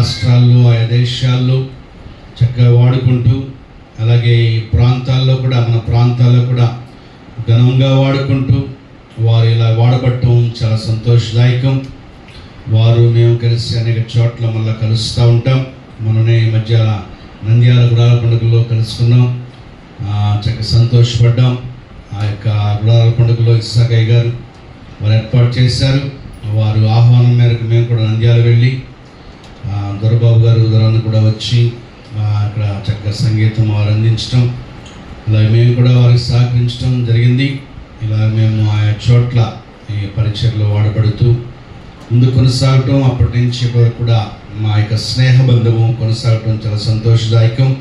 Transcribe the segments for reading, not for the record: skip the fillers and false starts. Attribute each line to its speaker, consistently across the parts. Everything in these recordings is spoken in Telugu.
Speaker 1: రాష్ట్రాల్లో, ఆయా దేశాల్లో చక్కగా వాడుకుంటూ, అలాగే ఈ ప్రాంతాల్లో కూడా, మన ప్రాంతాల్లో కూడా ఘనంగా వాడుకుంటూ, వారు ఇలా వాడబట్టడం చాలా సంతోషదాయకం. వారు మేము కలిసి అనేక చోట్ల మళ్ళీ కలుస్తూ ఉంటాం. మననే ఈ మధ్య నంద్యాల గుడాల పండుగలో కలుసుకున్నాం, చక్కగా సంతోషపడ్డాం. ఆ యొక్క గుడాల పండుగలో ఇస్సాకయ్య గారు వారు ఏర్పాటు చేశారు. వారు ఆహ్వానం మేరకు మేము కూడా నంద్యాల వెళ్ళి దొరబాబు గారు దొరన్న కూడా వచ్చి అక్కడ చక్కగా సంగీతం వారు అందించడం, ఇలా మేము కూడా వారికి సహకరించడం జరిగింది. ఇలా మేము ఆయా చోట్ల ఈ పరిచయలో వాడబడుతూ ముందు కొనసాగటం, అప్పటి నుంచి కూడా మా యొక్క స్నేహబంధము కొనసాగటం చాలా సంతోషదాయకం.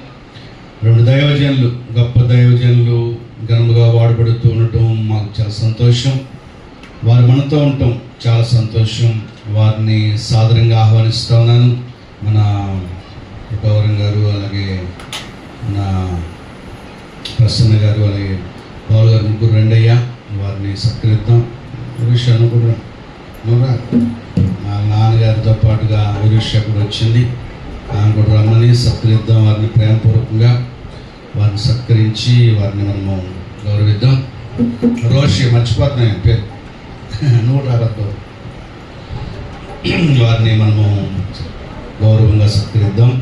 Speaker 1: 2 దైవజనులు, గొప్ప దైవజనులు ఘనముగా వాడబడుతూ ఉండటం మాకు చాలా సంతోషం. వారు మనతో ఉండటం చాలా సంతోషం. వారిని సాదరంగా ఆహ్వానిస్తూ ఉన్నాను. మన గౌరవం గారు, అలాగే మన ప్రసన్న గారు, అలాగే పౌల్ గారు, ముగ్గురు రెండయ్య, వారిని సత్కరిద్దాం. విషయాన్ని కూడా మా నాన్నగారితో పాటుగా విరుష కూడా వచ్చింది, ఆమె కూడా రమ్మని సత్కరిద్దాం. వారిని ప్రేమపూర్వకంగా వారిని సత్కరించి వారిని మనము గౌరవిద్దాం. రోషి మర్చిపోతున్నాయి పేరు, నువ్వు రాబట్టు. వారిని మనము గౌరవంగా సత్కరిద్దాం.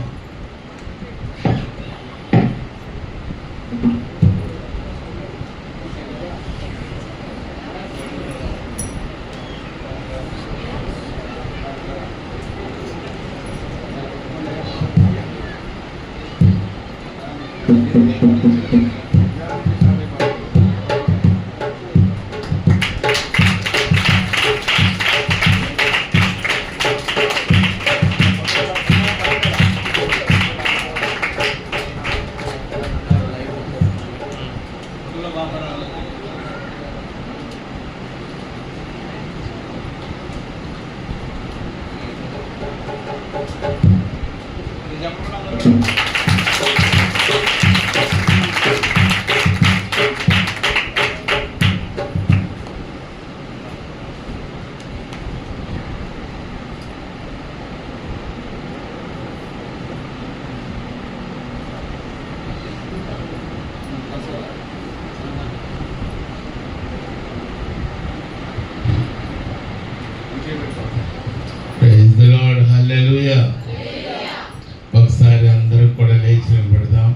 Speaker 2: ఒకసారి అందరూ కూడా లేచి నిలబడదాం.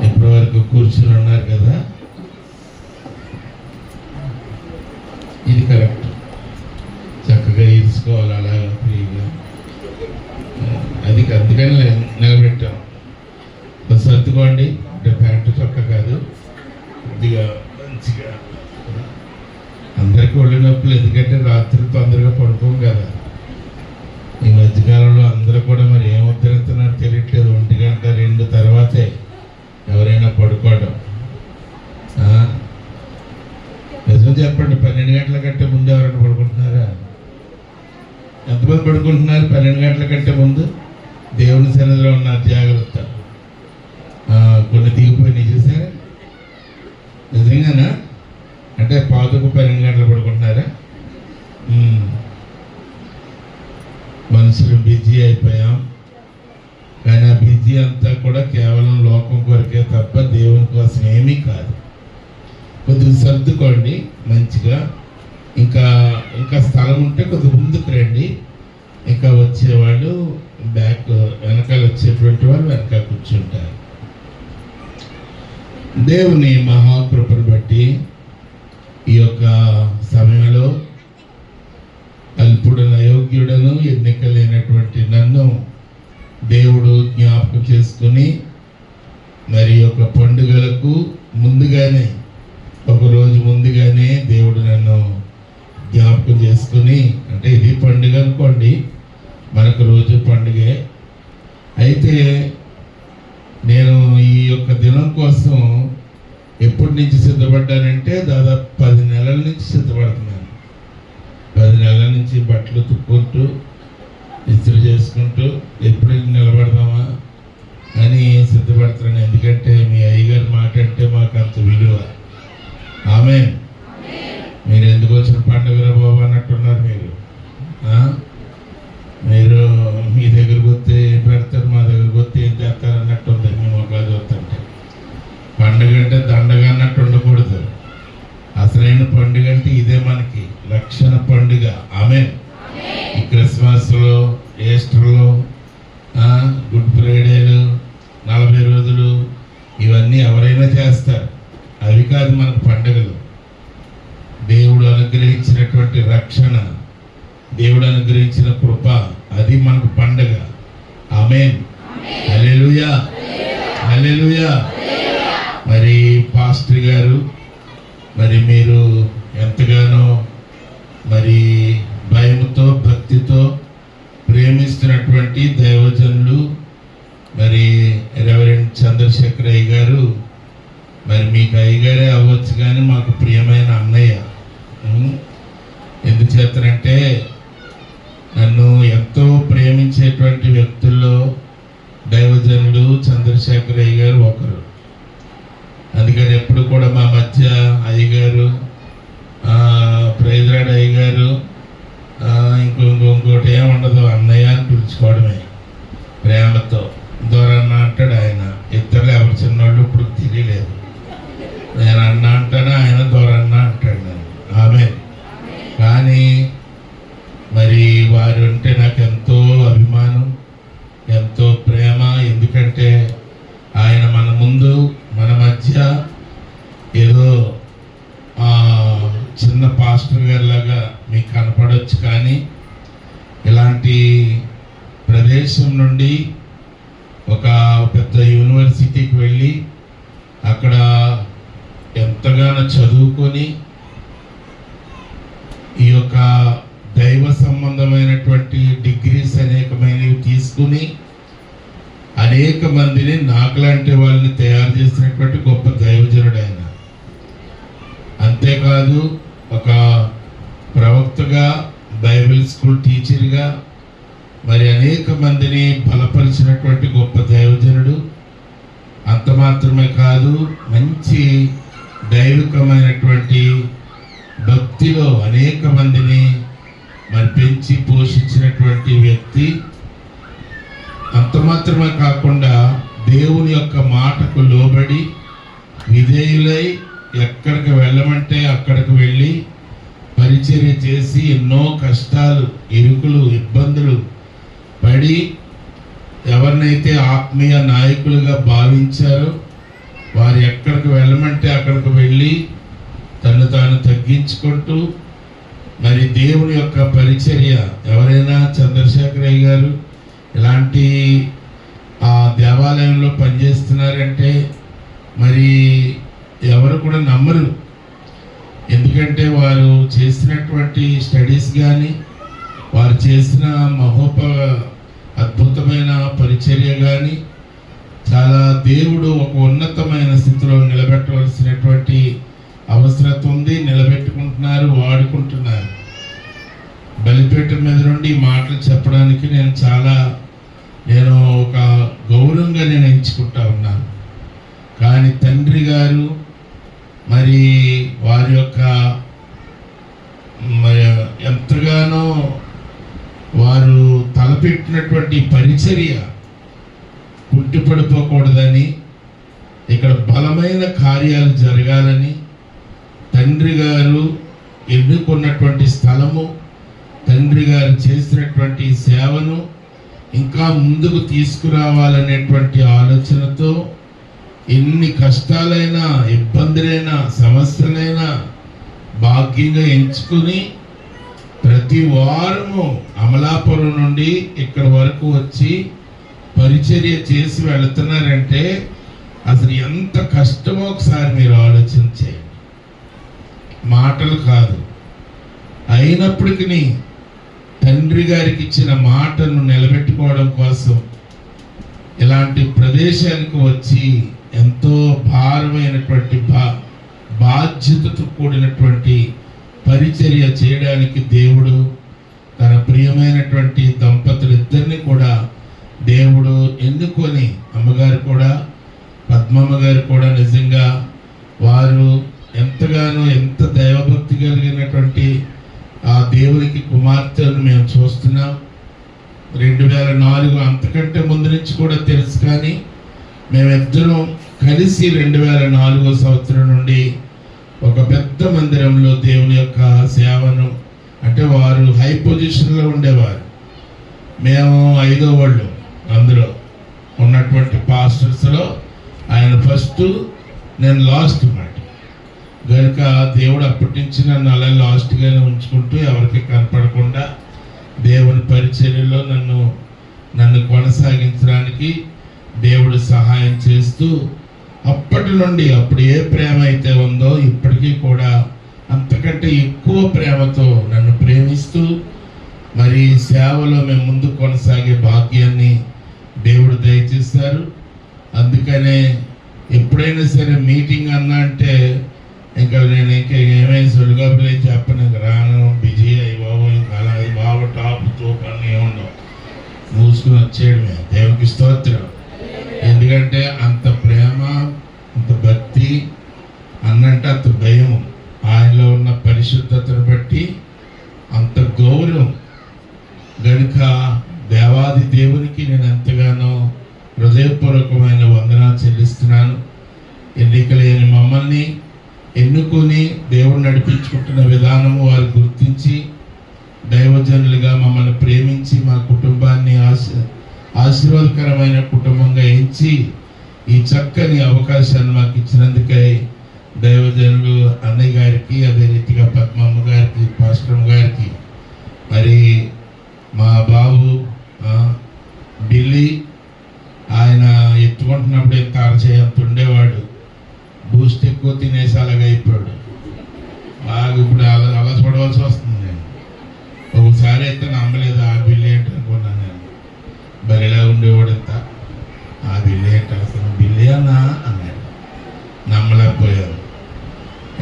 Speaker 2: ఇప్పటి వరకు కూర్చుని ఉన్నారు కదా, ఇది కరెక్ట్. చక్కగా ఈడ్చుకోవాలి అలాగా ఫ్రీగా. అది అందుకని నిలబెట్టాం. సర్దుకోండి, అంటే ప్యాంటు చొక్క కాదు, కొద్దిగా మంచిగా. అందరికీ ఒళ్ళు నొప్పులు, ఎందుకంటే రాత్రి తొందరగా పడుకోం కదా. ఈ మధ్యకాలంలో అందరూ కూడా మరి ఏం ఉద్ధరిస్తున్నారో తెలియట్లేదు. 1 గంట 2 తర్వాతే ఎవరైనా పడుకోవడం. నిజం చెప్పండి, 12 గంటల కంటే ముందు ఎవరైనా పడుకుంటున్నారా? ఎంతమంది పడుకుంటున్నారు 12 గంటల కంటే ముందు? దేవుని సన్నిధిలో ఉన్నారు, జాగ్రత్త. కొన్ని దిగిపోయినాయి చూసారా? నిజంగానా? అంటే పాదుకు 12 గంటలు పడుకుంటున్నారా? మనుషులు బిజీ అయిపోయాం, కానీ ఆ బిజీ అంతా కూడా కేవలం లోకం కొరకే తప్ప దేవుని కోసం ఏమీ కాదు. కొద్దిగా సర్దుకోండి మంచిగా. ఇంకా స్థలం ఉంటే కొద్దిగా ముందుకు రండి. ఇంకా వచ్చేవాళ్ళు వెనకాల వచ్చేటువంటి వాళ్ళు వెనకాల కూర్చుంటారు. దేవుని మహాకృపను బట్టి ఈ యొక్క సమయంలో అల్పుడను, అయోగ్యుడను, ఎన్నిక లేనటువంటి నన్ను దేవుడు జ్ఞాపకం చేసుకుని, మరి యొక్క పండుగలకు ముందుగానే, ఒకరోజు ముందుగానే దేవుడు నన్ను జ్ఞాపకం చేసుకుని, అంటే ఇది పండుగ అనుకోండి, మనకు రోజు పండుగే. అయితే నేను ఈ యొక్క దినం కోసం ఎప్పటి నుంచి సిద్ధపడ్డానంటే దాదాపు 10 నెలల నుంచి సిద్ధపడుతున్నాను. 10 నెలల నుంచి బట్టలు తుక్కుంటూ, ఇస్త్రీ చేసుకుంటూ ఎప్పుడు నిలబడదామా అని సిద్ధపడుతున్నాను. ఎందుకంటే మీ అయ్యగారు మాట అంటే మాకు అంత విలువ. ఆమేన్. మీరు ఎందుకు వచ్చిన పండుగ బాబు అన్నట్టున్నారు. మీరు పెడతారు, మా దగ్గరకు వస్తే ఏం చేస్తారు అన్నట్టు ఉంది మీ మొక్కలు చూస్తుంటే. పండుగ అంటే దండగ అన్నట్టు ఉండకూడదు. అసలైన పండుగ అంటే ఇదే మనకి రక్షణ పండుగ. ఆమె ఈ క్రిస్మస్లో, ఈస్టర్లో, గుడ్ ఫ్రైడేలు, 40 రోజులు ఇవన్నీ ఎవరైనా చేస్తారు. అవి కాదు మనకు పండుగలు. దేవుడు అనుగ్రహించినటువంటి రక్షణ, దేవుడు అనుగ్రహించిన కృప, అది మనకు పండుగ. ఆమేన్. హల్లెలూయా, హల్లెలూయా. మరి పాస్టర్ గారు, మరి మీరు ఎంతగానో మరి భయముతో భక్తితో ప్రేమిస్తున్నటువంటి దైవజనులు మరి రెవరెండ్ చంద్రశేఖర్ అయ్య గారు, మరి మీకు అయ్యగారే అవ్వచ్చు కానీ మాకు ప్రియమైన అన్నయ్య. ఎందుచేతనంటే నన్ను ఎంతో ప్రేమించేటువంటి వ్యక్తుల్లో దైవజనులు చంద్రశేఖర్ అయ్య గారు ఒకరు. అందుకని ఎప్పుడు కూడా మా మధ్య అయ్యగారు, ప్రైజ్రాడ్ అయ్య గారు, ఇంకోటి ఏముండదు, అన్నయ్య అని పిలుచుకోవడమే ప్రేమతో. దూరన్న అంటాడు ఆయన. ఇద్దరు ఎవరు చిన్నోళ్ళు ఇప్పుడు తెలియలేదు. నేను అన్న అంటాను, ఆయన దూరన్న అంటాడు నన్ను. ఆమె కానీ మరి వారు అంటే నాకు ఎంతో అభిమానం, ఎంతో ప్రేమ. ఎందుకంటే ఆయన మన ముందు, మన మధ్య ఏదో చిన్న పాస్టర్ గారిలాగా మీకు కనపడవచ్చు, కానీ ఇలాంటి ప్రదేశం నుండి ఒక పెద్ద యూనివర్సిటీకి వెళ్ళి అక్కడ ఎంతగానో చదువుకొని ఈ యొక్క దైవ సంబంధమైనటువంటి డిగ్రీస్ అనేకమైనవి తీసుకుని అనేక మందిని నాకులాంటి వాళ్ళని తయారు చేసినటువంటి గొప్ప దైవజనుడు ఆయన. అంతేకాదు ఒక ప్రవక్తగా, బైబిల్ స్కూల్ టీచర్గా మరి అనేక మందిని బలపరిచినటువంటి గొప్ప దైవజనుడు. అంత మాత్రమే కాదు, మంచి దైవికమైనటువంటి భక్తిలో అనేక మందిని మరి పెంచి పోషించినటువంటి వ్యక్తి. అంత మాత్రమే కాకుండా దేవుని యొక్క మాటకు లోబడి విధేయులై ఎక్కడికి వెళ్ళమంటే అక్కడికి వెళ్ళి పరిచర్య చేసి ఎన్నో కష్టాలు, ఇరుకులు, ఇబ్బందులు పడి ఎవరినైతే ఆత్మీయ నాయకులుగా భావించారో వారు ఎక్కడికి వెళ్ళమంటే అక్కడికి వెళ్ళి తను తాను తగ్గించుకుంటూ మరి దేవుని యొక్క పరిచర్య. ఎవరైనా చంద్రశేఖరయ్య గారు ఇలాంటి దేవాలయంలో పనిచేస్తున్నారంటే మరి ఎవరు కూడా నమ్మరు. ఎందుకంటే వారు చేసినటువంటి స్టడీస్ కానీ, వారు చేసిన అద్భుతమైన పరిచర్య కానీ చాలా దేవుడు ఒక ఉన్నతమైన స్థితిలో నిలబెట్టవలసినటువంటి అవసరం ఉంది. నిలబెట్టుకుంటున్నారు, వాడుకుంటున్నారు. బలిపీఠం మీద నుండి మాటలు చెప్పడానికి నేను ఒక గౌరవంగా నేను ఎంచుకుంటా ఉన్నాను. కానీ తండ్రి గారు మరి వారి యొక్క ఎంతగానో వారు తలపెట్టినటువంటి పరిచర్య కుంటిపడిపోకూడదని, ఇక్కడ బలమైన కార్యాలు జరగాలని తండ్రి గారు ఎన్నుకున్నటువంటి స్థలము, తండ్రి గారు చేసినటువంటి సేవను ఇంకా ముందుకు తీసుకురావాలనేటువంటి ఆలోచనతో ఎన్ని కష్టాలైనా, ఇబ్బందులైనా, సమస్యలైనా భాగ్యంగా ఎంచుకుని ప్రతి వారము అమలాపురం నుండి ఇక్కడ వరకు వచ్చి పరిచర్య చేసి వెళుతున్నారంటే అసలు ఎంత కష్టమో ఒకసారి మీరు ఆలోచించండి. మాటలు కాదు. అయినప్పటికీ తండ్రి గారికి ఇచ్చిన మాటను నిలబెట్టుకోవడం కోసం ఇలాంటి ప్రదేశానికి వచ్చి ఎంతో భారమైనటువంటి బాధ్యతతో కూడినటువంటి పరిచర్య చేయడానికి దేవుడు తన ప్రియమైనటువంటి దంపతులిద్దరిని కూడా దేవుడు ఎన్నుకొని, అమ్మగారు కూడా, పద్మమ్మ గారు కూడా నిజంగా వారు ఎంతగానో ఎంత దైవభక్తి కలిగినటువంటి ఆ దేవునికి కుమార్తెను మేము చూస్తున్నాం. 2004 అంతకంటే ముందు నుంచి కూడా తెలుసు. కానీ మేమిద్దరం కలిసి 2004 సంవత్సరం నుండి ఒక పెద్ద మందిరంలో దేవుని యొక్క సేవను, అంటే వారు హై పొజిషన్లో ఉండేవారు, మేము 5వ వాళ్ళు. అందులో ఉన్నటువంటి పాస్టర్స్లో ఆయన ఫస్ట్, నేను లాస్ట్ మాట. కనుక దేవుడు అప్పటి నుంచి నన్ను అలా లాస్ట్గానే ఉంచుకుంటూ ఎవరికి కనపడకుండా దేవుని పరిచర్యలో నన్ను కొనసాగించడానికి దేవుడు సహాయం చేస్తూ అప్పటి నుండి, అప్పుడు ఏ ప్రేమ అయితే ఉందో ఇప్పటికీ కూడా అంతకంటే ఎక్కువ ప్రేమతో నన్ను ప్రేమిస్తూ మరి సేవలో మేము ముందు కొనసాగే భాగ్యాన్ని దేవుడు దయచేశారు. అందుకనే ఎప్పుడైనా సరే మీటింగ్ అన్నా అంటే ఇంకా నేను ఏమైనా సొలుగాపులే చెప్పను, రాను, బిజీ అయ్యి బాబు, ఇంకా అలా బాబు టాప్ తోపు అన్నీ ఏముండవు, మూసుకుని వచ్చేయడమే. దేవునికి స్తోత్రం. ఎందుకంటే అంత ప్రేమ, అంత భక్తి, అన్నంటే అంత భయం, ఆయనలో ఉన్న పరిశుద్ధతను బట్టి అంత గౌరవం. గనుక దేవాది దేవునికి నేను ఎంతగానో హృదయపూర్వకమైన వందనాలు చెల్లిస్తున్నాను. ఎన్నికలేని మమ్మల్ని ఎన్నుకొని దేవుడు నడిపించుకుంటున్న విధానము వారు గుర్తించి దైవజనులుగా మమ్మల్ని ప్రేమించి మా కుటుంబాన్ని ఆశీర్వాదకరమైన కుటుంబంగా ఎంచి ఈ చక్కని అవకాశాన్ని మాకు ఇచ్చినందుకై దైవజనులు అన్నయ్య గారికి, అదే రీతిగా పద్మమ్మ గారికి, పాస్టమ్ గారికి, మరి మా బాబు ఢిల్లీ, ఆయన ఎత్తుకుంటున్నప్పుడు ఎంత అరచేయంత ఉండేవాడు, బూస్ట్ ఎక్కువ తినేసి అలాగ అయిపోయాడు. బాగా ఇప్పుడు అలా చూడవలసి వస్తుంది. నేను ఒకసారి అయితే నమ్మలేదు, ఆ బిల్లు ఏంటి అనుకున్నాను నేను. బరిలా ఉండేవాడు ఎంత, ఆ బిల్లు ఏంటి అసలు బిల్లు అన్నా అన్నాడు. నమ్మలేకపోయాను.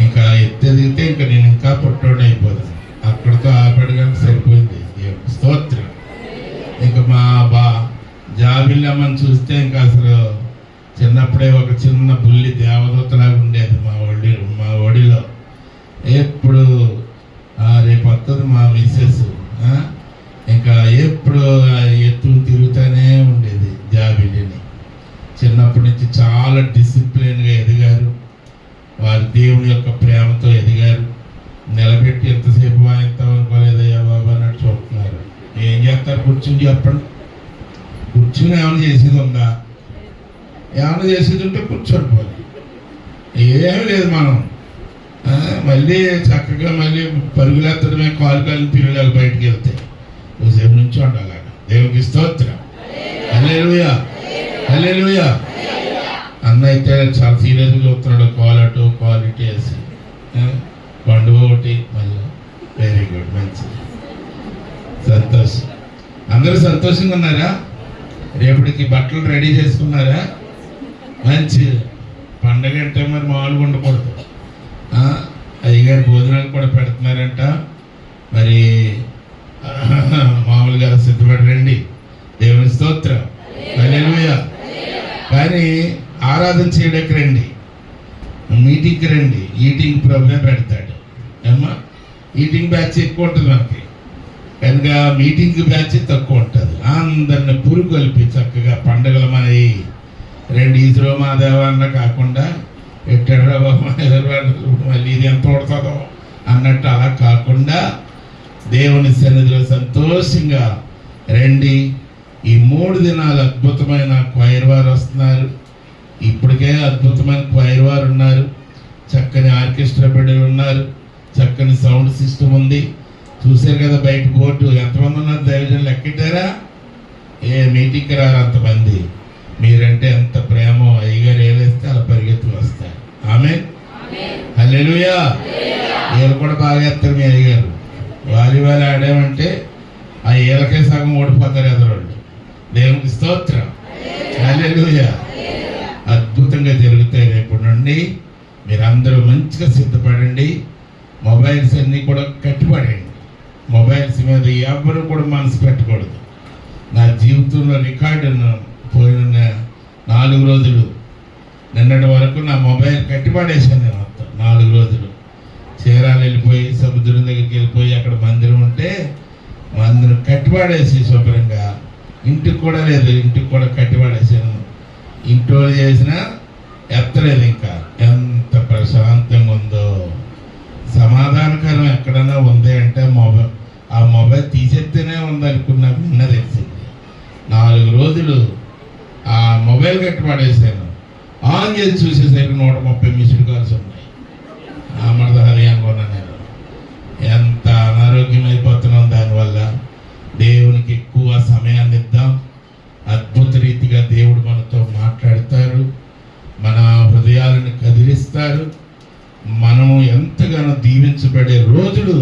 Speaker 2: ఇంకా ఎత్తెదిగితే ఇంకా నేను ఇంకా పుట్టోడు అయిపోతాను. అక్కడితో ఆపాడు కానీ సరిపోయింది. స్తోత్రం. ఇంకా మా జాబిల్లమ్మని చూస్తే ఇంకా అసలు చిన్నప్పుడే ఒక చిన్న బుల్లి దేవదూతలాగా ఉండేది మా ఒడిలో. ఎప్పుడు రేపు వస్తుంది మా మిస్సెస్, ఇంకా ఎప్పుడు ఎత్తుని తిరుగుతూనే ఉండేది జాబిల్లిని. చిన్నప్పటి నుంచి చాలా డిసిప్లిన్గా ఎదిగారు. వారి దేవుని యొక్క ప్రేమతో ఎదిగారు. నిలబెట్టి ఎంతసేపు వాయిస్తాం అనుకోలేదయ్యా బాబా అన్నట్టు చూస్తున్నారు. ఏం చేస్తారు? కూర్చుని చెప్పండి. కూర్చుని ఏమైనా చేసేది ఉందా? ఏమైనా చేసేది ఉంటే కూర్చొని పోయి, ఏమీ లేదు. మనం మళ్ళీ చక్కగా మళ్ళీ పరుగులెత్తడమే, కాలు తిరిగిలాగా బయటికి వెళ్తే సేపు నుంచి ఉండాలి. దేవునికి స్తోత్రం. హల్లెలూయా, హల్లెలూయా. అన్న అయితే చాలా సీరియస్గా చూస్తున్నాడు. కాల్ అటు క్వాలిటీ వేసి పండుగ ఒకటి మళ్ళీ. వెరీ గుడ్, మంచిది, సంతోషం. అందరూ సంతోషంగా ఉన్నారా? రేపటికి బట్టలు రెడీ చేసుకున్నారా? మంచి పండగ అంటే మరి మామూలుగా ఉండకూడదు. అయ్యగారు భోజనాలు కూడా పెడుతున్నారంట. మరి మామూలుగా సిద్ధపడి రండి. దేవుని స్తోత్రం. హల్లెలూయా. కానీ ఆరాధన చేయడానికి రండి, మీటింగ్కి రండి. ఈటింగ్ ప్రోగ్రాం పెడతాడు ఏమ్మా. ఈటింగ్ బ్యాచ్ ఎక్కువ ఉంటుంది మనకి, కనుక మీటింగ్ బ్యాచ్ తక్కువ ఉంటుంది. అందరిని పురుగు కలిపి చక్కగా పండుగలు మనవి రెండు ఈశ్వరో మా దేవాన్న కాకుండా ఎట్టాడో మళ్ళీ ఇది ఎంత పడుతుందో అన్నట్టు అలా కాకుండా దేవుని సన్నిధిలో సంతోషంగా రండి. ఈ 3 దినాలు అద్భుతమైన క్వైర్ వారు వస్తున్నారు. ఇప్పటికే అద్భుతమైన క్వైర్ వారు ఉన్నారు, చక్కని ఆర్కెస్ట్రా బిడ్డలు ఉన్నారు, చక్కని సౌండ్ సిస్టమ్ ఉంది. చూశారు కదా బయట బోర్డు, ఎంతమంది ఉన్నారు దైవజనులు ఎక్కిటారా? ఏ మీటింగ్కి రారు అంతమంది. మీరంటే ఎంత ప్రేమో, అయ్యగారు ఏలేస్తే అలా పరిగెత్తుకు వస్తారు. ఆమేన్, హల్లెలూయా. వీళ్ళు కూడా బాగా వేస్తారు మీ అయ్యగారు. వాలీబాల్ ఆడామంటే ఆ ఏలకే సగం ఓడిపోతారు ఎదరోళ్ళు. దేవునికి స్తోత్రం. హల్లెలూయా. అద్భుతంగా జరుగుతాయి రేపటి నుండి. మీరందరూ మంచిగా సిద్ధపడండి. మొబైల్స్ అన్నీ కూడా కట్టిపడండి. మొబైల్స్ మీద ఎవరు కూడా మనసు పెట్టకూడదు. నా జీవితంలో రికార్డును పోయిన 4 రోజులు నిన్నటి వరకు నా మొబైల్ కట్టిపడేసాను. నేను మొత్తం 4 రోజులు చీరాలు వెళ్ళిపోయి సముద్రం దగ్గరికి వెళ్ళిపోయి అక్కడ మందిరం ఉంటే మందిరం కట్టి కట్టివాడేసి శుభ్రంగా, ఇంటికి కూడా లేదు, ఇంటికి కూడా కట్టివాడేసాను. ఇంట్లో చేసినా ఎత్తలేదు. ఇంకా ఎంత ప్రశాంతంగా ఉందో. సమాధానకరం ఎక్కడన్నా ఉంది అంటే ఆ మొబైల్ తీసేస్తేనే ఉందనుకున్నా విన్న తెలిసింది. 4 రోజులు ఆ మొబైల్ కట్టి పడేసాను. ఆన్ చేసి చూసేసరికి 130 మిస్డ్ కాల్స్ ఉన్నాయి. మనది హరియాణా నేను ఎంత అనారోగ్యం అయిపోతున్నాం. దానివల్ల దేవునికి ఎక్కువ సమయాన్ని ఇద్దాం. అద్భుత రీతిగా దేవుడు మనతో మాట్లాడతారు, మన హృదయాలను కదిలిస్తారు. మనం ఎంతగానో దీవించబడే రోజులు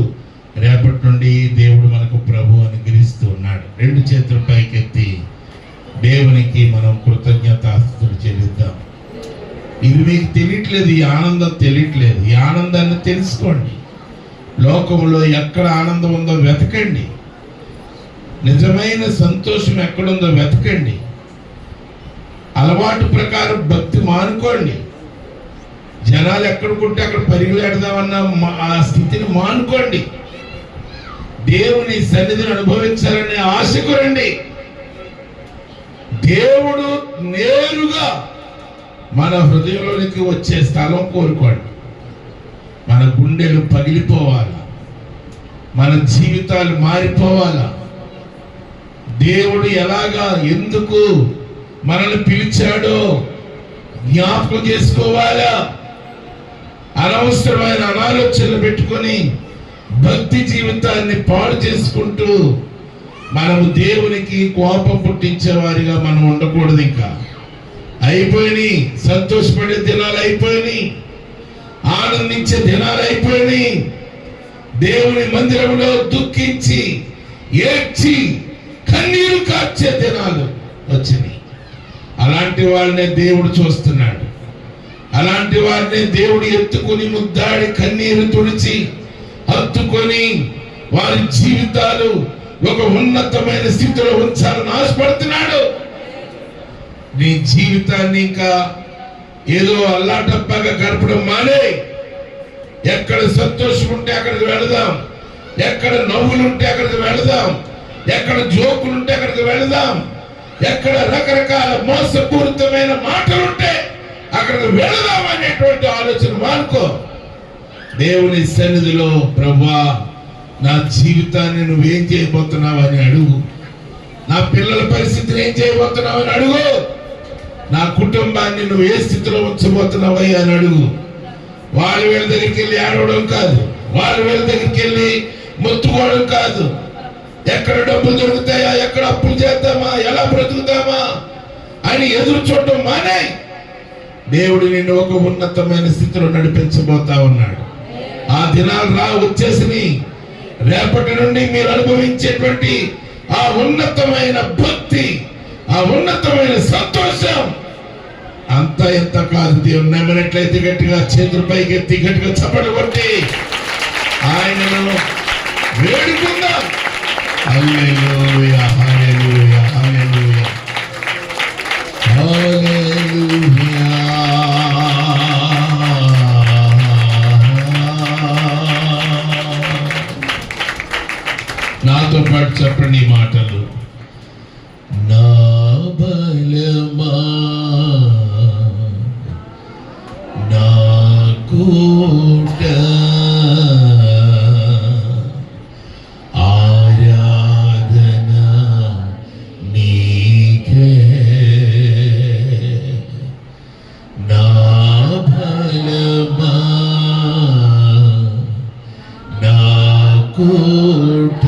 Speaker 2: రేపటి నుండి దేవుడు మనకు ప్రభు అనుగ్రహిస్తూ ఉన్నాడు. 2 చేతుల పైకెత్తి దేవునికి మనం కృతజ్ఞతాస్తుతులు చెల్లిద్దాం. ఇది మీకు తెలియట్లేదు, ఈ ఆనందం తెలియట్లేదు. ఈ ఆనందాన్ని తెలుసుకోండి. లోకంలో ఎక్కడ ఆనందం ఉందో వెతకండి. నిజమైన సంతోషం ఎక్కడుందో వెతకండి. అలవాటు ప్రకారం భక్తి మానుకోండి. జనాలు ఎక్కడికుంటే అక్కడ పరిగెడదామన్న ఆ స్థితిని మానుకోండి. దేవుని సన్నిధిని అనుభవించాలనే ఆశ కొరండి. దేవుడు నేరుగా మన హృదయంలోనికి వచ్చే స్థలం కోరుకోండి. మన గుండెలు పగిలిపోవాలా, మన జీవితాలు మారిపోవాలా. దేవుడు ఎలాగా ఎందుకు మనల్ని పిలిచాడో జ్ఞాపకం చేసుకోవాలా. అనవసరమైన అనాలోచనలు పెట్టుకొని భక్తి జీవితాన్ని పాడు చేసుకుంటూ మనము దేవునికి కోపం పుట్టించే వారిగా మనం ఉండకూడదు. ఇంకా అయిపోయినాయి. సంతోషపడే దినాలు అయిపోయినాయి. ఆనందించే దినాలు అయిపోయినాయి. దేవుని మందిరంలో దుఃఖించి ఏడ్చి కన్నీరు కార్చే దినాలు వచ్చినాయి. అలాంటి వాళ్ళనే దేవుడు చూస్తున్నాడు. అలాంటి వారిని దేవుడు ఎత్తుకుని ముద్దాడి కన్నీరు తుడిచి హత్తుకొని వారి జీవితాలు ఒక ఉన్నతమైన స్థితిలో ఉంచాలని ఆశపడుతున్నాడు. నీ జీవితాన్ని ఇంకా ఏదో అల్లాటప్పగా గడపడం మానే. ఎక్కడ సంతోషం ఉంటే అక్కడికి వెళదాం, ఎక్కడ నవ్వులుంటే అక్కడికి వెళదాం, ఎక్కడ జోకులుంటే అక్కడికి వెళదాం, ఎక్కడ రకరకాల మోసపూరితమైన మాటలుంటే అక్కడికి వెళదాం అనేటువంటి ఆలోచన మానుకో. దేవుని సన్నిధిలో ప్రభువా నా జీవితాన్ని నువ్వేం చేయబోతున్నావు అని అడుగు. నా పిల్లల పరిస్థితిని ఏం చేయబోతున్నావు అని అడుగు. నా కుటుంబాన్ని నువ్వు ఏ స్థితిలో ఉంచబోతున్నావు అని అడుగు. వాళ్ళ వీళ్ళ దగ్గరికి వెళ్ళి ఏడవడం కాదు, వాళ్ళ వీళ్ళ దగ్గరికి వెళ్ళి మొత్తుకోవడం కాదు. ఎక్కడ డబ్బులు దొరుకుతాయా, ఎక్కడ అప్పులు చేద్దామా, ఎలా బ్రతుకుతామా అని ఎదురు చూడటం మానే. దేవుడు నిన్ను ఒక ఉన్నతమైన స్థితిలో నడిపించబోతా ఉన్నాడు. ఆ దినాలు వచ్చేసి రేపటి నుండి మీరు అనుభవించేటువంటి ఆ ఉన్నతమైన భక్తి, ఆ ఉన్నతమైన సంతోషం అంత ఎంత కాదు. దేవుడు నమ్మినట్లయితే గట్టిగా చేతుల పైకి ఎత్తి గట్టిగా చప్పట్లు కొట్టి ఆయనను వేడుకుందాం. హల్లెలూయా, హల్లెలూయా, హల్లెలూయా, హల్లెలూయా. నాతో పాటు చెప్పండి ఈ మాటలు. నా బలమా నా కోట ఆరాధన నీకే. నా బలమా నా కోట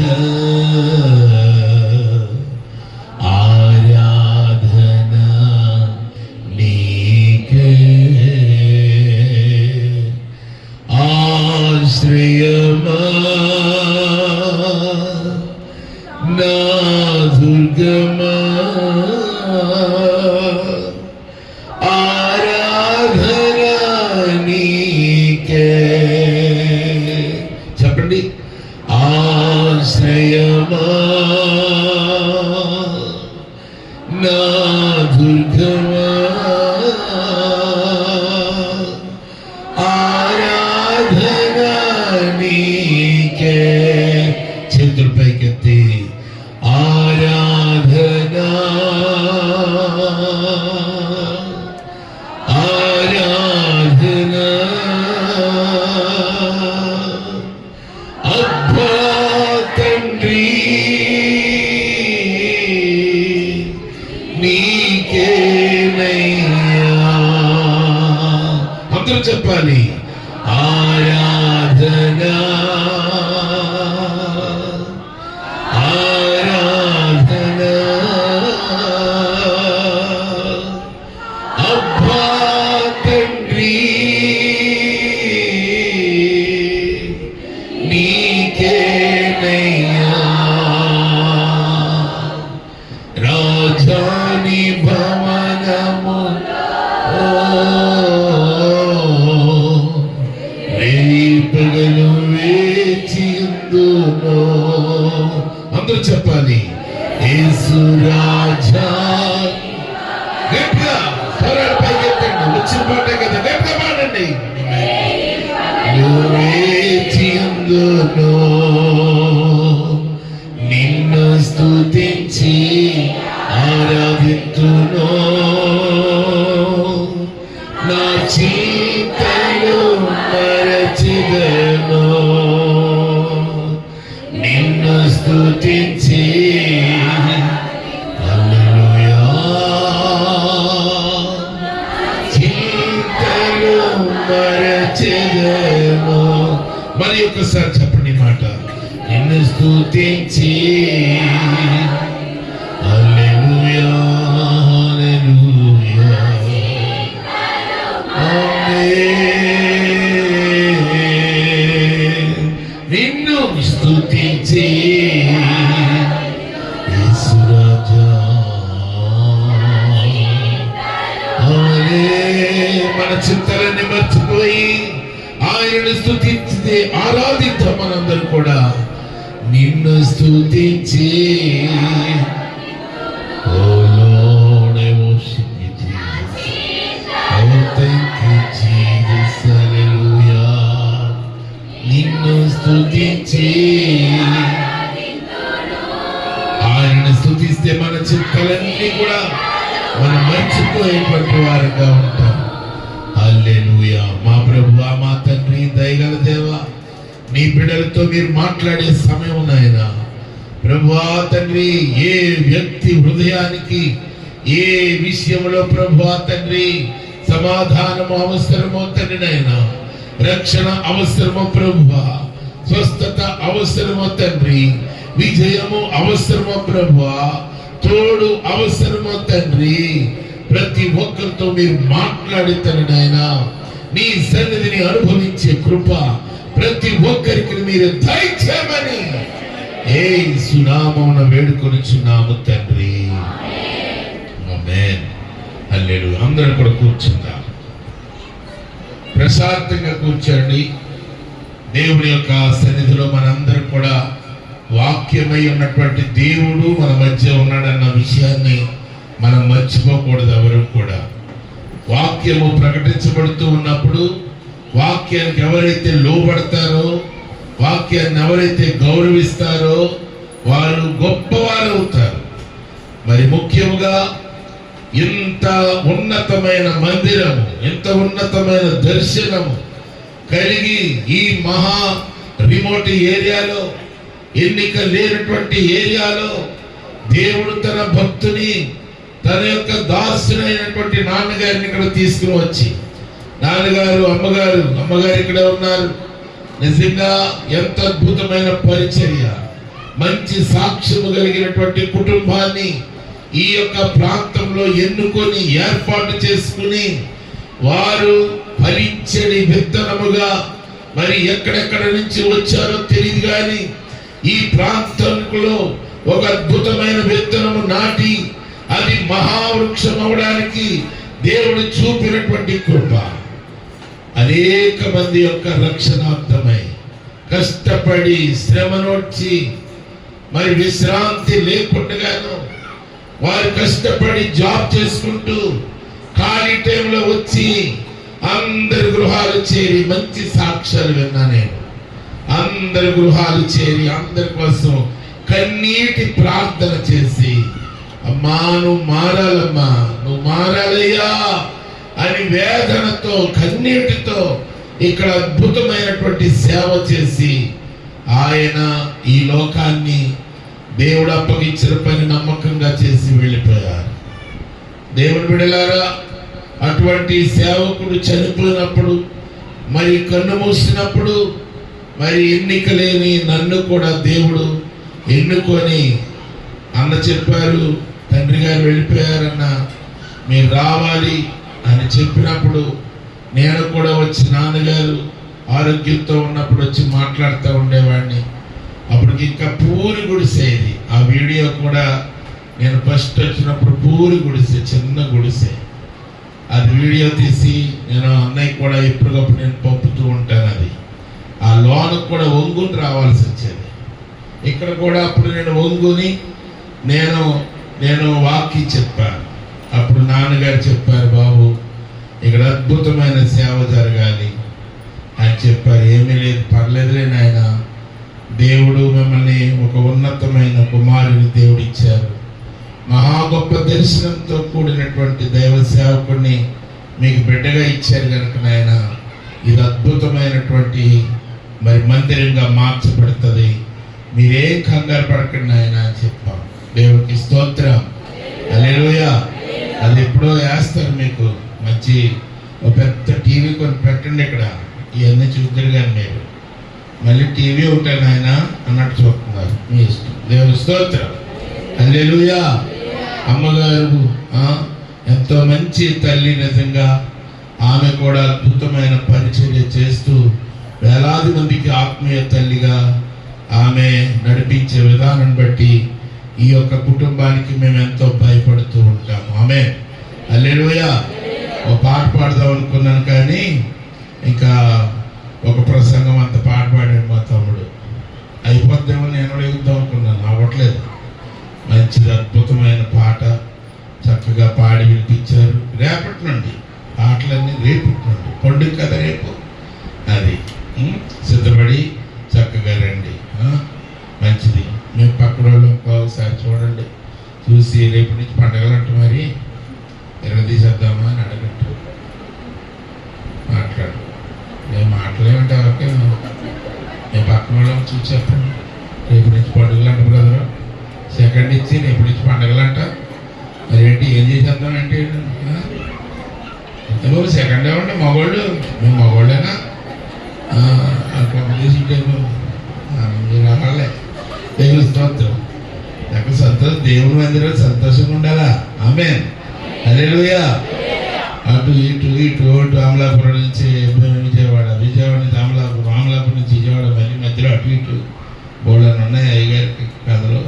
Speaker 2: ఆరాధన నీకే. ఆశ్రయమా నా దుర్గమా ఆరాధన నీకే. చెప్పండి. ఆశ్రయమా నా దుర్గమా ఆరాధన నీకే. చేతుల పైకెత్తి తండ్రి నీకేనయ్యా. అందరూ చెప్పాలి. ఆరాధన ఆరాధన అబ్బా తండ్రి నీకేనయ్యా. రాజాని భవనము రేపగలు వేచిందును. అందరూ చెప్పాలి. యేసు రాజా. గట్టిగా స్వరాలు పైకెత్తండి. వచ్చిన పాటే కదా, గట్టిగా పాడండి. వేచిందును నిన్ను స్తుతించి ఆరాధింతును. నా చింతలు మరచిదను నిన్ను స్తుతించి. హల్లెలూయా. చింతలు మరచిదను. మరి ఒకసారి చెప్పండి మాట. నిన్ను స్తుతించి. హల్లెలూయా హల్లెలూయా ఆమేన్. నిన్ను స్తుతించి యేసు రాజా. ఆమేన్. మన చింతలన్నీ మర్చిపోయి ఆయనను స్తుతించి ఆరాధిద్దాం. మనందరూ కూడా నిన్ను స్తుతించి. Oh Lord, I worship you, Jesus. Oh, thank you, Jesus. Hallelujah. నిన్ను స్తుతించి. ఆయనను స్తుతిస్తే మన చింతలన్నీ కూడా మనం మర్చిపోయేటువంటి వారుగా ఉంటాం. హల్లెలూయా. మా ప్రభువా, మా తండ్రి, దయగల దేవా, నీ బిడ్డలతో మీరు మాట్లాడే సమయం నాయన. ప్రభువా తండ్రి, ఏ వ్యక్తి హృదయానికి ఏ విషయంలో ప్రభువా తండ్రి సమాధానము అవసరమో తండ్రి నాయన, రక్షణ అవసరమో ప్రభువా, స్వస్థత అవసరమో తండ్రి, విజయము అవసరమో ప్రభువా, తోడు అవసరమో తండ్రి, ప్రతి ఒక్కరితో మీరు మాట్లాడితే నాయన నీ సన్నిధిని అనుభవించే కృప ప్రతి ఒక్కరికి మీరు దయచేయమని యేసు నామమున వేడుకొనుచున్నాము తండ్రి. ఆమేన్. హల్లెలూయా. అందరూ కూడా కూర్చుందాం. ప్రశాంతంగా కూర్చోండి. దేవుని యొక్క సన్నిధిలో మనందరం కూడా వాక్యమై ఉన్నటువంటి దేవుడు మన మధ్య ఉన్నాడన్న విషయాన్ని మనం మర్చిపోకూడదు. ఎవరు కూడా వాక్యము ప్రకటించబడుతూ ఉన్నప్పుడు వాక్యానికి ఎవరైతే లోబడతారో, వాక్యాన్ని ఎవరైతే గౌరవిస్తారో వారు గొప్పవారు అవుతారు. మరి ముఖ్యంగా ఇంత ఉన్నతమైన మందిరము, ఇంత ఉన్నతమైన దర్శనము కలిగి ఈ మహా రిమోట్ ఏరియాలో, ఎన్నిక లేనటువంటి ఏరియాలో దేవుడు తన భక్తుని, తన యొక్క దాసునైనటువంటి నాన్నగారిని ఇక్కడ తీసుకుని వచ్చి, నాన్నగారు అమ్మగారు ఇక్కడ ఉన్నారు. నిజంగా ఎంత అద్భుతమైన పరిచర్య, మంచి సాక్ష్యము కలిగినటువంటి కుటుంబాన్ని ఈ యొక్క ప్రాంతంలో ఎన్నుకొని ఏర్పాటు చేసుకుని వారు ఫలించని విత్తనముగా మరి ఎక్కడెక్కడ నుంచి వచ్చారో తెలియదు కానీ ఈ ప్రాంతంలో ఒక అద్భుతమైన విత్తనము నాటి అది మహావృక్షం అవడానికి దేవుడు చూపినటువంటి కృప. అనేక మంది యొక్క రక్షణార్థమై కష్టపడి శ్రమనొచ్చి మరి విశ్రాంతి లేకుండాను వారు కష్టపడి జాబ్ చేసుకుంటూ ఖాళీ టైంలో వచ్చి అందరి గృహాలు చేరి మంచి సాక్ష్యాలు విన్నా నేను. అందరి గృహాలు చేరి అందరి కోసం కన్నీటి ప్రార్థన చేసి, అమ్మా నువ్వు మారాలమ్మా, నువ్వు మారాలయ్యా అని వేదనతో కన్నీటితో ఇక్కడ అద్భుతమైనటువంటి సేవ చేసి ఆయన ఈ లోకాన్ని దేవుడు అప్పగించిన పని నమ్మకంగా చేసి వెళ్ళిపోయారు. దేవుని బిడ్డలారా, అటువంటి సేవకుడు చనిపోయినప్పుడు, మరి కన్ను మూసినప్పుడు, మరి ఎన్నిక లేని నన్ను కూడా దేవుడు ఎన్నుకొని అన్న చెప్పారు, తండ్రి గారు వెళ్ళిపోయారన్న, మీరు రావాలి అని చెప్పినప్పుడు నేను కూడా వచ్చి, నాన్నగారు ఆరోగ్యంతో ఉన్నప్పుడు వచ్చి మాట్లాడుతూ ఉండేవాడిని. అప్పటికి ఇంకా పూరి గుడిసేది. ఆ వీడియో కూడా నేను ఫస్ట్ వచ్చినప్పుడు పూరి గుడిసె, చిన్న గుడిసె, అది వీడియో తీసి నేను అన్నయ్య కూడా ఎప్పటికప్పుడు నేను పంపుతూ ఉంటాను. అది ఆ లోనకు కూడా ఒంగుని రావాల్సి వచ్చేది. ఇక్కడ కూడా అప్పుడు నేను ఒంగుని నేను వాక్కి చెప్పాను. అప్పుడు నాన్నగారు చెప్పారు, బాబు ఇక్కడ అద్భుతమైన సేవ జరగాలి అని చెప్పారు. ఏమీ లేదు, పర్లేదులే నాయన, దేవుడు మిమ్మల్ని ఒక ఉన్నతమైన కుమారుని దేవుడు ఇచ్చారు, మహా గొప్ప దర్శనంతో కూడినటువంటి దైవ సేవకుడిని మీకు బిడ్డగా ఇచ్చారు కనుక నాయన, ఇది అద్భుతమైనటువంటి మరి మందిరంగా మార్చబడుతుంది, మీరేం కంగారు పడకండి నాయన అని చెప్పాం. దేవుడికి స్తోత్రం, హల్లెలూయా. అది ఎప్పుడో వేస్తారు, మీకు మంచి ఒక పెద్ద టీవీ కొని పెట్టండి, ఇక్కడ ఇవన్నీ చూద్దరు కానీ మీరు మళ్ళీ టీవీ ఉంటాను ఆయన అన్నట్టు చూస్తున్నారు, మీ ఇష్టం. దేవుని స్తోత్రం, హల్లెలూయా. అమ్మగారు ఎంతో మంచి తల్లి, నిజంగా ఆమె కూడా అద్భుతమైన పరిచర్య చేస్తూ వేలాది మందికి ఆత్మీయ తల్లిగా ఆమె నడిపించే విధానం బట్టి ఈ యొక్క కుటుంబానికి మేము ఎంతో భయపడుతూ ఉంటాము. ఆమె హల్లెలూయా. ఒక పాట పాడదాం అనుకున్నాను, కానీ ఇంకా ఒక ప్రసంగం అంత పాట పాడాడు మా తమ్ముడు, అయిపోద్దేమో నేను అడుగుద్దాం అనుకున్నాను, అవ్వట్లేదు. మంచిది, అద్భుతమైన పాట చక్కగా పాడి వినిపించారు. రేపటి నుండి పాటలన్నీ రేపటి నుండి, పండుగ కదా రేపు, అది సిద్ధపడి చక్కగా రండి. మంచిది. మేము పక్కన వాళ్ళు ఒకసారి చూడండి, చూసి రేపు నుంచి పండగలంట మరి ఎరగదీసేద్దామా అని అడగట్టు, మాట్లాడు. మేము మాట్లాడేమంటే ఎవరికే మేము పక్కన వాళ్ళని చూసి చెప్పండి, రేపు నుంచి పండుగలు అంట బ్రదరు, సెకండ్ ఇచ్చి రేపు నుంచి పండుగలంట, మరి ఏంటి ఏం చేసేద్దామంటే బాబు సెకండ్ ఏమంటే మగవాళ్ళు, మేము మగవాళ్ళేనా మీరు రావాలే. దేవుని స్తోత్రం. నాకు సంతోషం, దేవుని మందిరంలో సంతోషంగా ఉండాలా. ఆమేన్, హల్లెలూయా. అటు ఇటు అమలాపురం నుంచి విజయవాడ నుంచి అమలాపురం నుంచి విజయవాడ, మళ్ళీ మధ్యలో అటు ఇటు బోళ్ళని ఉన్నాయి అయ్యగారికి కథలు.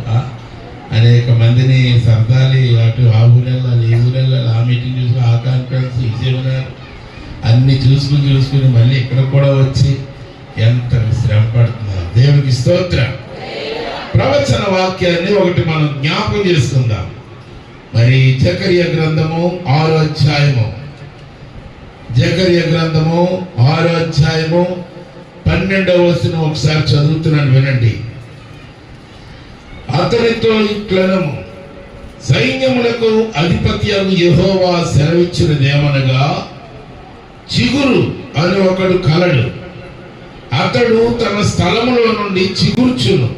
Speaker 2: అనేక మందిని సర్దాలి, అటు ఆ ఊరెళ్ళాలి, ఈ ఊరెళ్ళాలి, ఆ మీటింగ్ చూసుకుని, ఆ కాన్ఫరెన్స్, ఈ సెమినార్ అన్ని చూసుకుని మళ్ళీ ఇక్కడ కూడా వచ్చి ఎంత శ్రమ పడుతున్నారు. దేవునికి స్తోత్రం. ప్రవచన వాక్యాన్ని ఒకటి మనం జ్ఞాపకం చేసుకుందాం. మరి జకర్యా గ్రంథము 6వ అధ్యాయము, జకర్యా గ్రంథము 6వ అధ్యాయము 12వ వచనం ఒకసారి చదువుతున్నాను, వినండి. అతనితో ఇట్లనము, సైన్యములకు అధిపత్యము యెహోవా సెలవిచ్చినదేమనగా, చిగురు అని ఒకడు కలడు, అతడు తన స్థలములో నుండి చిగుర్చును,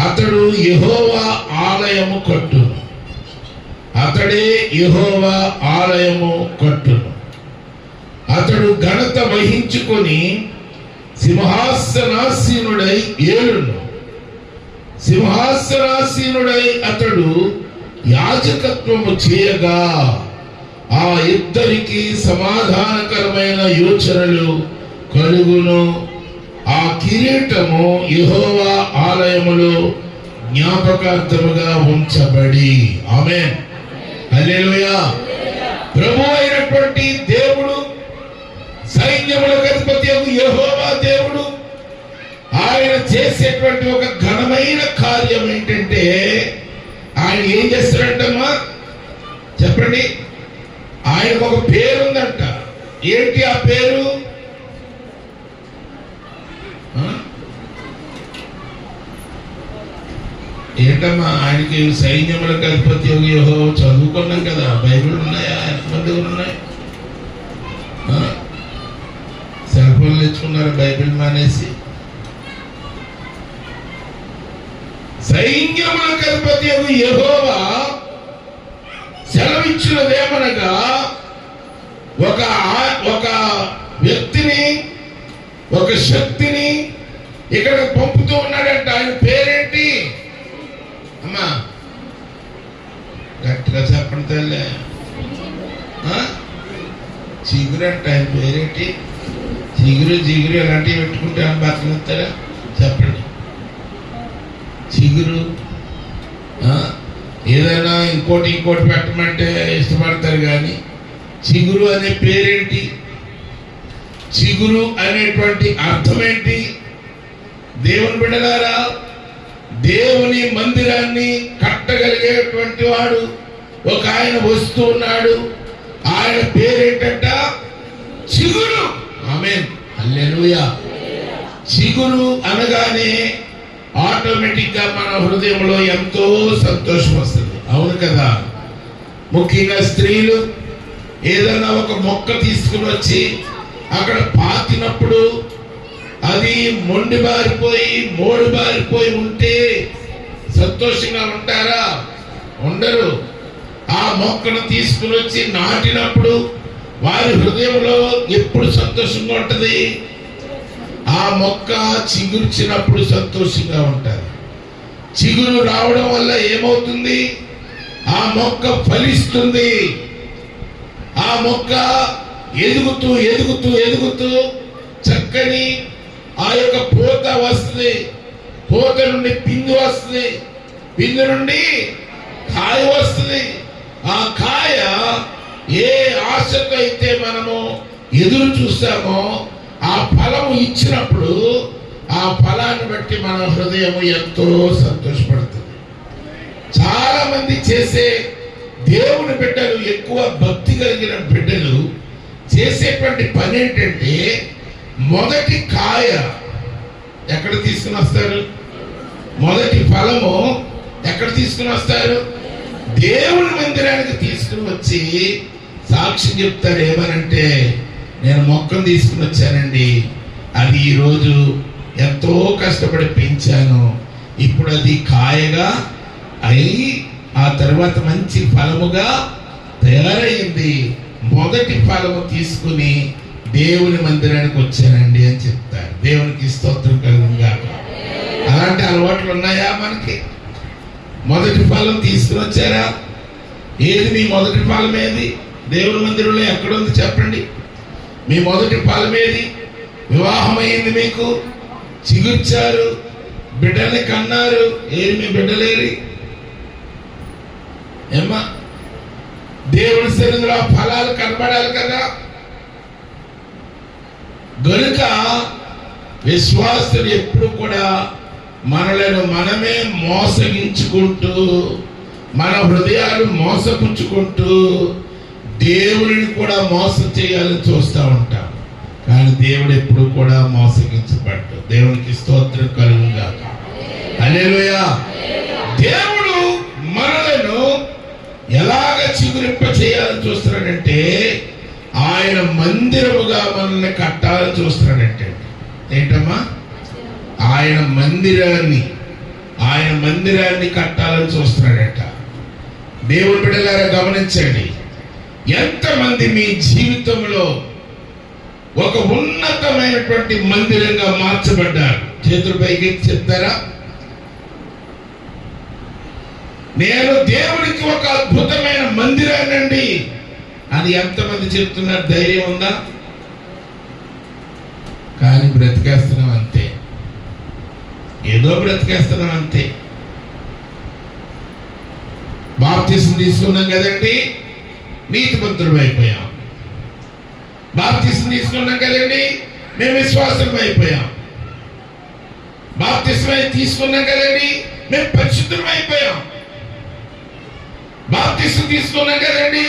Speaker 2: అతడు యెహోవా ఆలయము కట్టును, అతడే యెహోవా ఆలయము కట్టును, అతడు ఘనత వహించుకొని సింహాసనాసీనుడై ఏలును, సింహాసనాసీనుడై అతడు యాజకత్వము చేయగా ఆ ఇద్దరికి సమాధానకరమైన యోచనలు కలుగును. ఆ కిరీటము యెహోవా ఆలయములో జ్ఞాపకార్థముగా ఉంచబడి. ఆమేన్, హల్లెలూయా. ప్రభు అయినటువంటి దేవుడు, సైన్యములకు అధిపతి యెహోవా దేవుడు, ఆయన చేసేటువంటి ఒక ఘనమైన కార్యం ఏంటంటే, ఆయన ఏం చేస్తాడంటమ్మా చెప్పండి. ఆయనకు ఒక పేరు ఉందంట. ఏంటి ఆ పేరు? ఏంటమ్మా? ఆయనకి సైన్యములకు అధిపతి యెహోవా చదువుకున్నాం కదా, బైబిల్ ఉన్నాయా? ఎంతమంది ఉన్నాయి? సెల్ ఫోన్లు తెచ్చుకున్నారు బైబిల్ మానేసి. సైన్యములకు అధిపతియగు యెహోవా సెలవిచ్చినదేమనగా ఒక వ్యక్తిని, ఒక శక్తిని ఇక్కడ పంపుతూ ఉన్నాడంట. ఆయన పేరేంటి అమ్మా? గట్టిగా చెప్పండి తల్లే. చిగురు అంట. ఆయన పేరేంటి? చిగురు జిగురు ఇలాంటివి పెట్టుకుంటే బతకనిస్తారా? చెప్పండి. చిగురు ఏదైనా ఇంకోటి పెట్టమంటే ఇష్టపడతారు, కానీ చిగురు అనే పేరేంటి? చిగురు అనేటువంటి అర్థం ఏంటి? దేవుని బిడ్డలారా, దేవుని మందిరాన్ని కట్టగలిగేటువంటి వాడు ఒక ఆయన వస్తూ ఉన్నాడు. ఆయన పేరేంటంట? చిగురు. ఆమేన్, హల్లెలూయా. చిగురు అనగానే ఆటోమేటిక్ గా మన హృదయంలో ఎంతో సంతోషం వస్తుంది. అవును కదా? ముఖ్యంగా స్త్రీలు ఏదైనా ఒక మొక్క తీసుకుని వచ్చి అక్కడ పాతినప్పుడు అది మొండి బారిపోయి మోడు బారిపోయి ఉంటే సంతోషంగా ఉంటారా? ఉండరు. ఆ మొక్కను తీసుకుని వచ్చి నాటినప్పుడు వారి హృదయంలో ఎప్పుడు సంతోషంగా ఉంటది? ఆ మొక్క చిగుర్చినప్పుడు సంతోషంగా ఉంటారు. చిగురు రావడం వల్ల ఏమవుతుంది? ఆ మొక్క ఫలిస్తుంది. ఆ మొక్క ఎదుగుతూ ఎదుగుతూ ఎదుగుతూ చక్కని ఆ యొక్క పూత వస్తుంది. పూత నుండి పిండి వస్తుంది. పిండి నుండి కాయ వస్తుంది. ఆ కాయ ఏ ఆశతో అయితే మనము ఎదురు చూస్తామో ఆ ఫలము ఇచ్చినప్పుడు ఆ ఫలాన్ని బట్టి మన హృదయం ఎంతో సంతోషపడుతుంది. చాలా మంది చేసే దేవుని బిడ్డలు, ఎక్కువ భక్తి కలిగిన బిడ్డలు చేసేటువంటి పని ఏంటంటే, మొదటి కాయ ఎక్కడ తీసుకుని వస్తారు? మొదటి ఫలము ఎక్కడ తీసుకుని వస్తారు? దేవుని మందిరానికి తీసుకుని వచ్చి సాక్ష్యం చెప్తారు. ఏమనంటే, నేను మొక్కను తీసుకుని వచ్చానండి, అది ఈరోజు ఎంతో కష్టపడి పెంచాను, ఇప్పుడు అది కాయగా అయి ఆ తర్వాత మంచి ఫలముగా తయారైంది. మొదటి ఫలము తీసుకుని దేవుని మందిరానికి వచ్చానండి అని చెప్తారు. దేవునికి స్తోత్రం కలుగుగాక. అలాంటి అలవాట్లు ఉన్నాయా మనకి? మొదటి ఫలం తీసుకుని వచ్చారా? ఏది మీ మొదటి ఫలం? ఏది దేవుని మందిరంలో ఎక్కడుంది చెప్పండి? మీ మొదటి ఫలం ఏది? వివాహమైంది, మీకు చిగుర్చారు, బిడ్డల్ని కన్నారు. ఏది మీ బిడ్డలేరి? ఏమ్మా? దేవుని సన్నిధిలో ఫలాలు కనబడాలి కదా. గనుక విశ్వాసులు ఎప్పుడు కూడా మనలను మనమే మోసగించుకుంటూ, మన హృదయాలు మోసపుచ్చుకుంటూ దేవుడిని కూడా మోసం చేయాలని చూస్తూ ఉంటాం. కానీ దేవుడు ఎప్పుడు కూడా మోసగించబడ్డు. దేవునికి స్తోత్రం కలుగుగాక. హల్లెలూయా. దేవుడు మనలను ఎలాగ చిగురింప చేయాలని చూస్తున్నాడంటే, ఆయన మందిరముగా మనల్ని కట్టాలని చూస్తున్నాడంటే. ఏంటమ్మా? ఆయన మందిరాన్ని కట్టాలని చూస్తున్నాడట. దేవుని బిడ్డలారా గమనించండి, ఎంతమంది మీ జీవితంలో ఒక ఉన్నతమైనటువంటి మందిరంగా మార్చబడ్డారు? చేతులు పైకి చెప్తారా? నేను దేవునికి ఒక అద్భుతమైన మందిరానండి అని ఎంతమంది చెప్తున్నారు? ధైర్యం ఉందా? కానీ బ్రతికేస్తున్నాం అంతే, ఏదో బ్రతికేస్తున్నాం అంతే. బాప్తిసం తీసుకున్నాం కదండి, నీతిమంతులం అయిపోయాం. బాప్తిసం తీసుకున్నాం కదండి, మేము విశ్వాసం అయిపోయాం. బాప్తిసం తీసుకున్నాం కదండి, మేము పరిశుద్ధం అయిపోయాం. బాప్తిసం తీసుకున్నాం కదండి,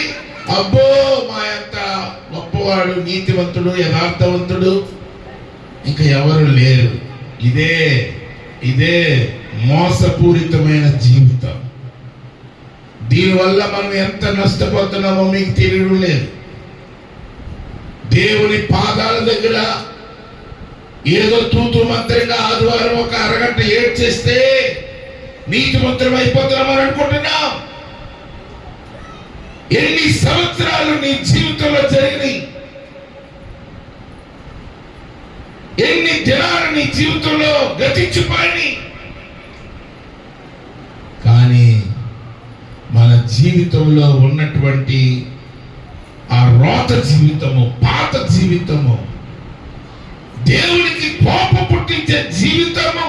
Speaker 2: అబ్బో మా ఎంత గొప్పవాడు, నీతివంతుడు, యథార్థవంతుడు ఇంకా ఎవరు లేరు. ఇదే మోసపూరితమైన జీవితం. దీనివల్ల మనం ఎంత నష్టపోతున్నామో మీకు తెలియడం లేదు. దేవుని పాదాల దగ్గర ఏదో తూతు మంత్రంగా ఆదివారం ఒక అరగంట ఏడ్చేస్తే నీతిమంతులం అయిపోతున్నామని అనుకుంటున్నాం. ఎన్ని సంవత్సరాలు నీ జీవితంలో జరిగినాయి, ఎన్ని దినాలు నీ జీవితంలో గతించిపోయి, కానీ మన జీవితంలో ఉన్నటువంటి ఆ రోత జీవితము, పాత జీవితము, దేవునికి కోపం పుట్టించే జీవితము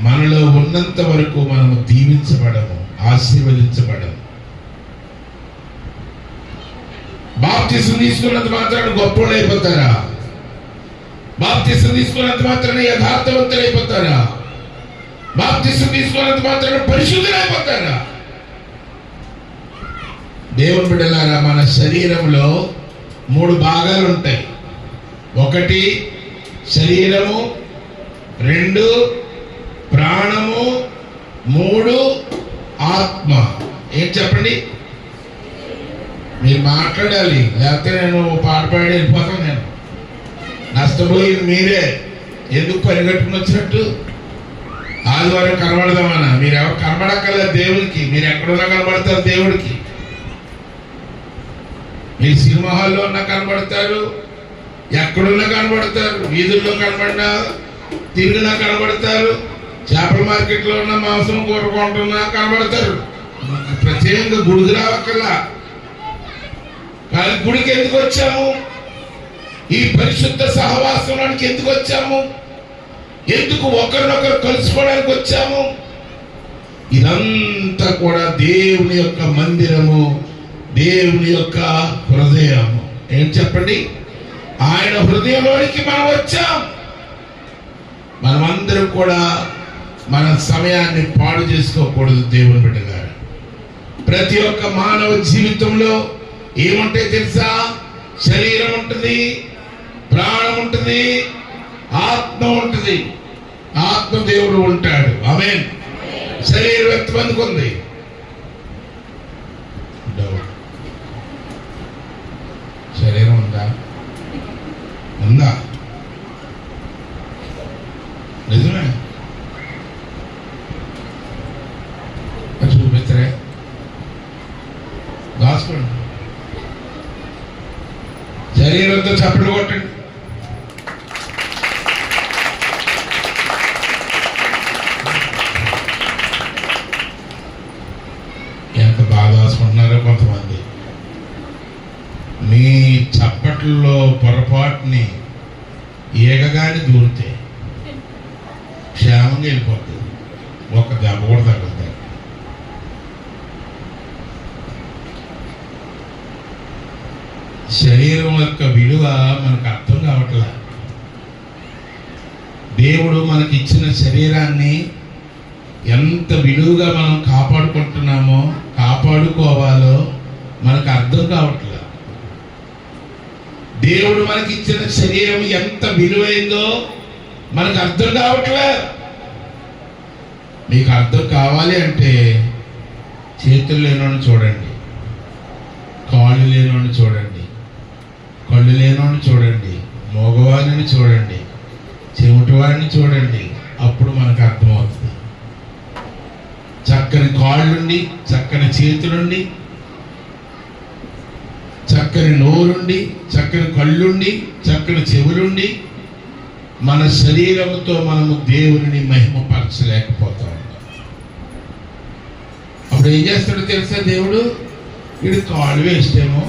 Speaker 2: మనలో ఉన్నంత వరకు మనము దీవించబడము, ఆశీర్వదించబడము. బాప్తిసం తీసుకున్నంత మాత్రాన గొప్పవాళ్ళు అయిపోతారా? బాప్తిసం తీసుకున్నంత మాత్రాన యథార్థవంతులు అయిపోతారా? బాప్తిసం తీసుకున్నంత మాత్రాన పరిశుద్ధులు అయిపోతారా? దేవుని బిడ్డలారా, మన శరీరంలో 3 భాగాలు ఉంటాయి. 1 శరీరము, 2 ప్రాణము, 3 ఆత్మ. ఏం చెప్పండి? మీరు మాట్లాడాలి, లేకపోతే నేను పాట పాడి వెళ్ళిపోతాను. నేను నష్టపోయింది మీరే. ఎందుకు పరిగెట్టుకుని వచ్చినట్టు? ఆదివారం కనబడదామన్నా? మీరు ఎవరు కనబడక్కర్లేదు దేవుడికి. మీరు ఎక్కడున్నా కనబడతారు దేవుడికి. మీరు సినిమా హాల్లో ఉన్నా కనబడతారు, ఎక్కడున్నా కనబడతారు, వీధుల్లో కనబడినా తిరిగినా కనబడతారు, చేపల మార్కెట్లో ఉన్న మాంసం కూర కొంటున్నా కనబడతారు. ప్రత్యేకంగా గుడికి రావక్కర్లా. కానీ గుడికి ఎందుకు వచ్చాము? ఈ పరిశుద్ధ సహవాసంలోనికి ఎందుకు వచ్చాము? ఎందుకు ఒకరినొకరు కలుసుకోవడానికి వచ్చాము? ఇదంతా కూడా దేవుని యొక్క మందిరము, దేవుని యొక్క హృదయము. ఏం చెప్పండి? ఆయన హృదయంలోనికి మనం వచ్చాం. మనమందరం కూడా మన సమయాన్ని పాడు చేసుకోకూడదు. దేవుని బిడ్డగారు, ప్రతి ఒక్క మానవ జీవితంలో ఏముంటాయి తెలుసా? శరీరం ఉంటుంది, ప్రాణం ఉంటుంది, ఆత్మ ఉంటుంది. ఆత్మ దేవుడు ఉంటాడు. ఆమేన్. శరీరం ఎంతమందికి ఉంది? శరీరం ఉందా? ఉందా? నిజమే. చూపించరే, దాచుకోండి. శరీరంతో చప్పట్లు కొట్టండి. ఎంత బాగా దాచుకుంటున్నారో కొంతమంది. మీ చప్పట్లలో పొరపాటుని ఈగగాని దూరితే క్షేమంగా వెళ్ళిపోతుంది. ఒక దెబ్బ కూడా తగ్గుతుంది. శరీరం యొక్క విలువ మనకు అర్థం కావట్లే. దేవుడు మనకి ఇచ్చిన శరీరాన్ని ఎంత విలువగా మనం కాపాడుకుంటున్నామో, కాపాడుకోవాలో మనకు అర్థం కావట్లే. దేవుడు మనకి ఇచ్చిన శరీరం ఎంత విలువైందో మనకు అర్థం కావట్లే. మీకు అర్థం కావాలి అంటే చేతులు లేనోని చూడండి, కాళ్ళు లేనోని చూడండి, కళ్ళు లేనోని చూడండి, మగవాడిని చూడండి, చెవిటివాడిని చూడండి. అప్పుడు మనకు అర్థమవుతుంది. చక్కని కాళ్ళుండి, చక్కని చేతులుండి, చక్కని నోరుండి, చక్కని కళ్ళుండి, చక్కని చెవులుండి మన శరీరంతో మనము దేవుని మహిమపరచలేకపోతా ఉంటాం. అప్పుడు ఏం చేస్తాడో తెలుసా? దేవుడు వీడు కాళ్ళు వేస్తేమో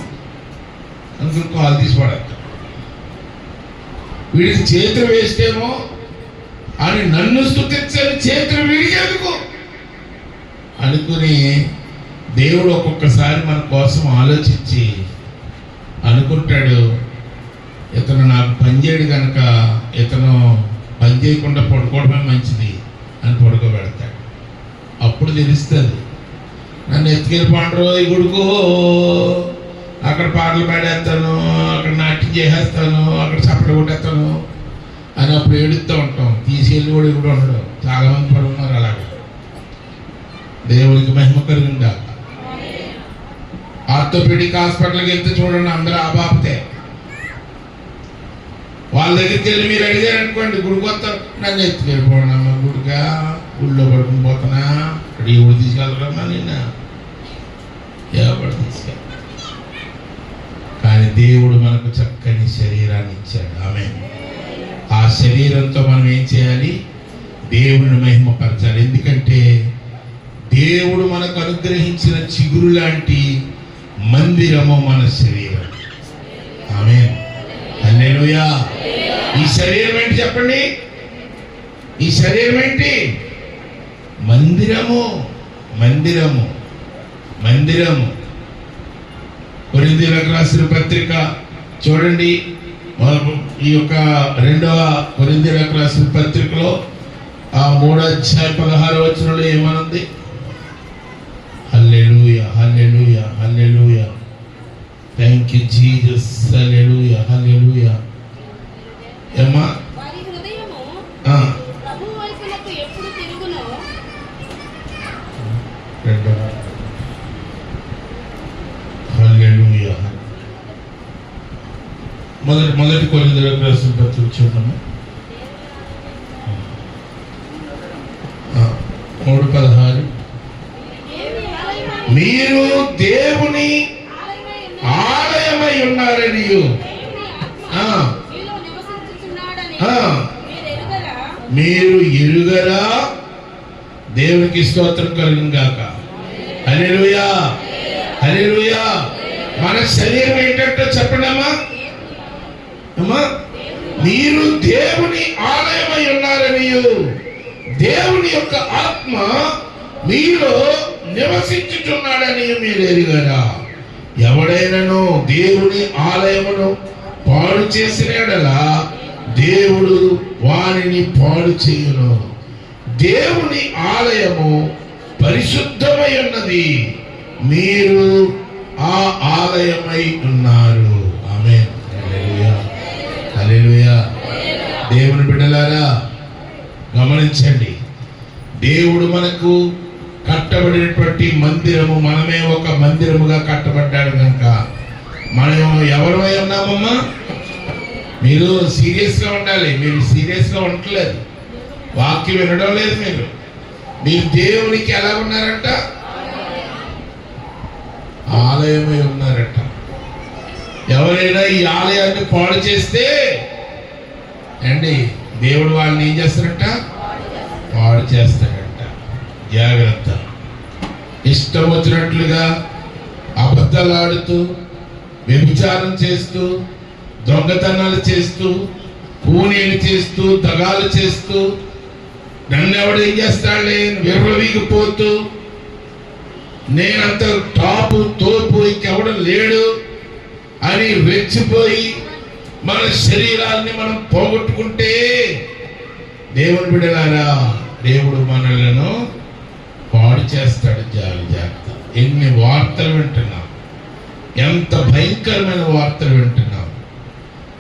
Speaker 2: అనుకుని కాలు తీసి పడతాడు, వీడికి చేతులు వేస్తేమో అని నన్ను స్తుతించని చేతులు విడిగేందుకు అనుకుని దేవుడు ఒక్కొక్కసారి మన కోసం ఆలోచించి అనుకుంటాడు, ఇతను నాకు పనిచేయడు కనుక ఇతను పని చేయకుండా పడుకోవడమే మంచిది అని పడుకోబెడతాడు. అప్పుడు తెలుస్తుంది, నన్ను ఎత్తుకెళ్ళిపోండ్రో ఈ గుడుకో, అక్కడ పాటలు పాడేస్తాను, అక్కడ నాట్యం చేసేస్తాను, అక్కడ చప్పట్లు కొట్టేస్తాను అని అప్పుడు ఏడుస్తూ ఉంటాం. తీసుకెళ్ళి కూడా ఇప్పుడు ఉండడు. చాలామంది పడుకున్నారు అలాగే. దేవుడికి మహిమ కలిగిందా? ఆర్థోపెడిక్ హాస్పిటల్కి వెళ్తే చూడండి, అందరూ ఆబాపితే. వాళ్ళ దగ్గరికి వెళ్ళి మీరు అడిగారు అనుకోండి, గుడికి వస్తాం, నన్ను ఎత్తుకెళ్ళిపోండి అమ్మ, గుడిగా గుళ్ళో పడుకుని తీసుకెళ్ళిపోతున్నా, ఇక్కడ ఎవడు తీసుకెళ్ళరమ్మా నిన్న, ఎవడు తీసుకెళ్ళ. కానీ దేవుడు మనకు చక్కని శరీరాన్ని ఇచ్చాడు. ఆమేన్. ఆ శరీరంతో మనం ఏం చేయాలి? దేవుని మహిమపరచాలి. ఎందుకంటే దేవుడు మనకు అనుగ్రహించిన చిగురు లాంటి మందిరము మన శరీరం. ఆమేన్. హల్లెలూయా. ఈ శరీరం ఏంటి చెప్పండి? ఈ శరీరం ఏంటి? మందిరము. మందిరము. మందిరము. కొరింథీయులకు రాసిన పత్రిక చూడండి, ఈ యొక్క 2వ కొరింథీయులకు రాసిన పత్రికలో 3:16 ఏమనుంది? Hallelujah, hallelujah, hallelujah. Thank you Jesus. Hallelujah, hallelujah. ఏమ్మా?
Speaker 3: వారి హృదయము ప్రభువు వైపునకు ఎప్పుడు తిరుగునో.
Speaker 2: హల్లెలూయా. మొదటి కొరింథీయులకు రాసిన పత్రిక చూడమ్మా, 3:16. మీరు దేవుని ఆలయమై ఉన్నారని మీరు ఎరుగరా? దేవునికి స్తోత్రం కలుగును గాక. హల్లెలూయా, హల్లెలూయా. మన శరీరం ఏంటంటే చెప్పండి అమ్మా. అమ్మా, మీరు దేవుని ఆలయమై ఉన్నారని, దేవుని యొక్క ఆత్మ మీలో నివసించుచున్నాడని మీరు ఎరుగరా? ఎవడైనాను దేవుని ఆలయమును పాడు చేసిన యెడల దేవుడు వానిని పాడు చేయును. దేవుని ఆలయము పరిశుద్ధమై ఉన్నది, మీరు ఆ ఆలయమై ఉన్నారు. ఆమేన్. హల్లెలూయా, హల్లెలూయా. దేవుని బిడ్డలారా గమనించండి, దేవుడు మనకు కట్టబడినటువంటి మందిరము, మనమే ఒక మందిరముగా కట్టబడ్డాడు కనుక మనం ఎవరమై ఉన్నామమ్మా? మీరు సీరియస్గా ఉండాలి. మీరు సీరియస్గా ఉండట్లేదు, వాక్యం వినడం లేదు. మీరు దేవునికి ఎలా ఉన్నారంట? ఆలయమై ఉన్నారట. ఎవరైనా ఈ ఆలయాన్ని పాడు చేస్తే అండి దేవుడు వాళ్ళని ఏం చేస్తారంట? పాడు చేస్తాడంట. జాగ్రత్త. ఇష్టం వచ్చినట్లుగా అబద్ధాలు ఆడుతూ, వ్యభిచారం చేస్తూ, దొంగతనాలు చేస్తూ, కూనీలు చేస్తూ, దగాలు చేస్తూ, నన్ను ఎవడు ఏం చేస్తాడులే విర్రవీగిపోతూ, నేనంత టాపు తోపు ఇంకెవడు లేడు అని రెచ్చిపోయి మన శరీరాన్ని మనం పోగొట్టుకుంటే, దేవుని బిడ్డలారా, దేవుడు మనలను పాడు చేస్తాడు. జాగ్రత్త. ఎన్ని వార్తలు వింటున్నాం, ఎంత భయంకరమైన వార్తలు వింటున్నాం.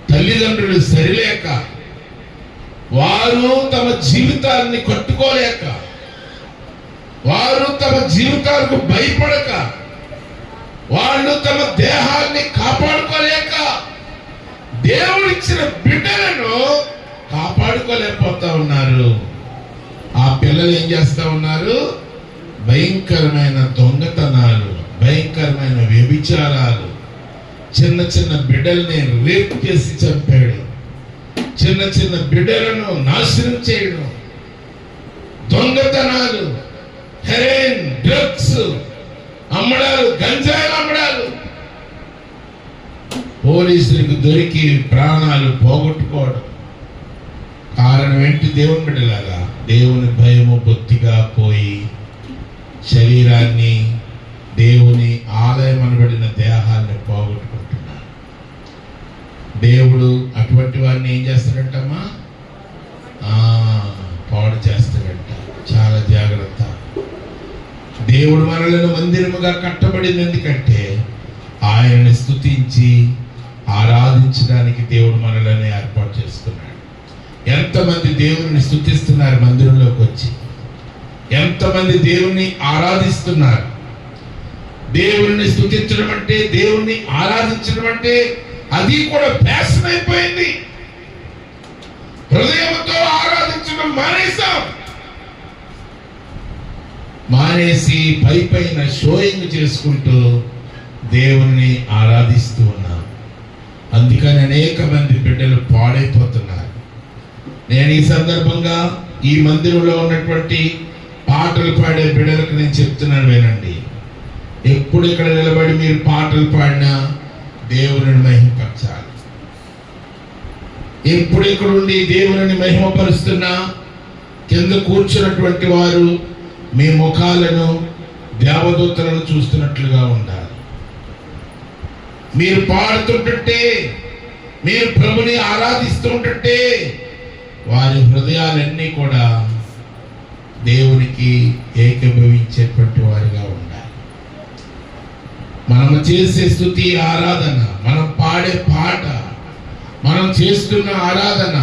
Speaker 2: తల్లిదండ్రులు సరిలేక, వారు తమ జీవితాన్ని కట్టుకోలేక, వారు తమ జీవితాలకు భయపడక, వాళ్ళు తమ దేహాన్ని కాపాడుకోలేక, దేవుడిచ్చిన బిడ్డలను కాపాడుకోలేకపోతా ఉన్నారు. ఆ పిల్లలు ఏం చేస్తా ఉన్నారు? భయంకరమైన దొంగతనాలు, భయంకరమైన వ్యభిచారాలు. చిన్న చిన్న బిడ్డల్ని రేప్ చేసి చంపాడు, చిన్న చిన్న బిడ్డలను నాశనం చేయడం, దొంగతనాలు, హెరోయిన్, డ్రగ్స్ అమ్మడాలు, గంజాయిలు అమ్మడాలు, పోలీసులకు దొరికి ప్రాణాలు పోగొట్టుకోవడం. కారణం ఏంటి? దేవుని బిడ్డలాగా దేవుని భయము బొత్తిగా పోయి శరీరాన్ని, దేవుని ఆలయం అనబడిన దేహాన్ని పోగొట్టుకుంటున్నారు. దేవుడు అటువంటి వారిని ఏం చేస్తాడంటమ్మా? పాడు చేస్తాడంట. చాలా జాగ్రత్త. దేవుడు మనలను మందిరముగా కట్టబడింది ఎందుకంటే ఆయనని స్తుతించి ఆరాధించడానికి దేవుడు మనలను ఏర్పాటు చేసుకున్నాడు. ఎంతమంది దేవుని స్తుతిస్తున్నారు మందిరంలోకి వచ్చి? ఎంతమంది దేవుణ్ణి ఆరాధిస్తున్నారు? దేవుణ్ణి స్తుతించడం అంటే, దేవుణ్ణి ఆరాధించడం అంటే అది కూడా ఫ్యాషన్ అయిపోయింది. హృదయంతో ఆరాధించడం మానేశాం. మానేసి పైన షోయింగ్ చేసుకుంటూ దేవుని ఆరాధిస్తూ ఉన్నాం. అందుకని అనేక మంది బిడ్డలు పాడైపోతున్నారు. నేను ఈ సందర్భంగా ఈ మందిరంలో ఉన్నటువంటి పాటలు పాడే బిడ్డలకు నేను చెప్తున్నాను, వినండి. ఎప్పుడు ఇక్కడ నిలబడి మీరు పాటలు పాడినా దేవుని మహిమపరచాలి. ఎప్పుడు ఇక్కడ ఉండి దేవుని మహిమపరుస్తున్నా కింద కూర్చున్నటువంటి వారు మీ ముఖాలను దేవదూతలను చూస్తున్నట్లుగా ఉండాలి. మీరు పాడుతుంటే, మీరు ప్రభుని ఆరాధిస్తుంటే వారి హృదయాలన్నీ కూడా దేవునికి ఏకీభవించేటువంటి వారిగా ఉండాలి. మనము చేసే స్తుతి ఆరాధన, మనం పాడే పాట, మనం చేస్తున్న ఆరాధన,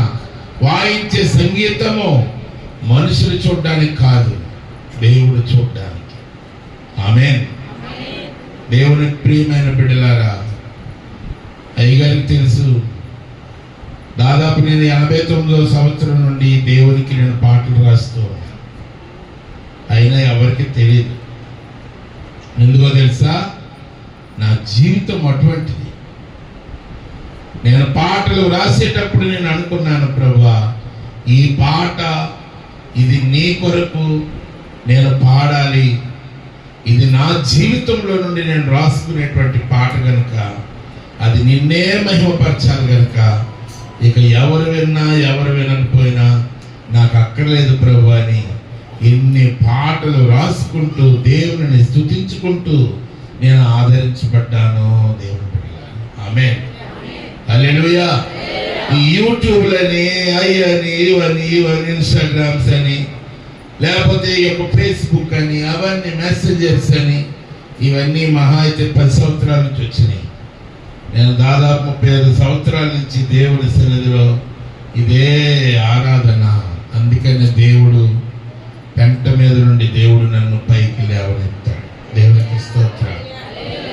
Speaker 2: వాయించే సంగీతము మనుషులు చూడడానికి కాదు, దేవుడు చూడడానికి. ఆమేన్. దేవుని ప్రియమైన బిడ్డలారా, అయ్యగారికి తెలుసు, దాదాపు నేను 89వ సంవత్సరం నుండి దేవునికి నేను పాటలు రాస్తూ ఉన్నాను. అయినా ఎవరికి తెలియదు. ఎందుకో తెలుసా? నా జీవితం అటువంటిది. నేను పాటలు రాసేటప్పుడు నేను అనుకున్నాను, ప్రభువా, ఈ పాట ఇది నీ కొరకు నేను పాడాలి, ఇది నా జీవితంలో నుండి నేను రాసుకునేటువంటి పాట కనుక అది నిన్నే మహిమపరచాలి కనుక ఇక ఎవరు విన్నా ఎవరు వినకపోయినా నాకు అక్కర్లేదు ప్రభు అని ఎన్ని పాటలు రాసుకుంటూ దేవుని స్తుతించుకుంటూ నేను ఆదరించబడ్డాను. దేవుని బిడ్డలారా, ఆమేన్, హల్లెలూయా. ఈ యూట్యూబ్లని అయ్యని ఇవని ఇన్స్టాగ్రామ్స్ అని, లేకపోతే ఈ యొక్క ఫేస్బుక్ అని, అవన్నీ మెసేంజర్స్ అని, ఇవన్నీ మహా అయితే 10 సంవత్సరాల నుంచి వచ్చినాయి. నేను దాదాపు 35 సంవత్సరాల నుంచి దేవుని సన్నిధిలో ఇదే ఆరాధన. అందుకని దేవుడు పెంట మీద నుండి దేవుడు నన్ను పైకి లేవనెత్తాడు. దేవునికి స్తోత్రం,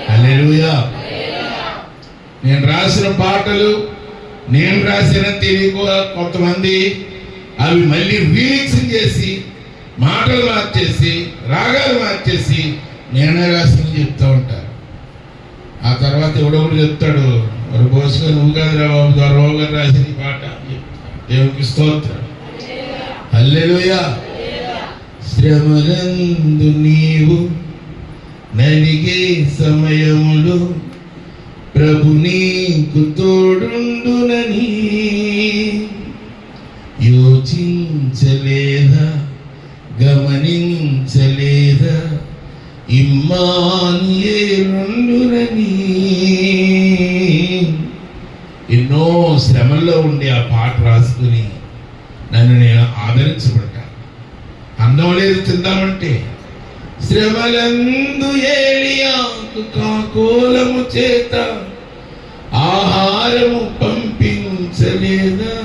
Speaker 2: హల్లెలూయా. నేను రాసిన పాటలు నేను రాసిన తెలియక కొంతమంది అవి మళ్ళీ రీమిక్సింగ్ చేసి మాటలు మార్చేసి రాగాలు మార్చేసి నేనే రాసిన చెప్తూ ఉంటారు. ఆ తర్వాత ఎవడొకడు చెప్తాడు, మరి బోసుగా నువ్వు కాదురా బాబు, దొరబాబు గారు రాసిన ఈ పాట. దేవునికి స్తోత్రం, హల్లెలూయా. శ్రమలందు నీవు నలిగే సమయములు ప్రభు నీకు తోడుండునని యోచించలేదా, గమనించలేదా, ఇమ్మానుయేలుండునని. ఎన్నో శ్రమల్లో ఉండి ఆ పాట రాసుకుని నన్ను నేను ఆదరించబడ్డాను. అన్నం లేదు తిందామంటే శ్రమలందు ఏలియాకు కాకోలము చేత ఆహారము పంపించలేదా,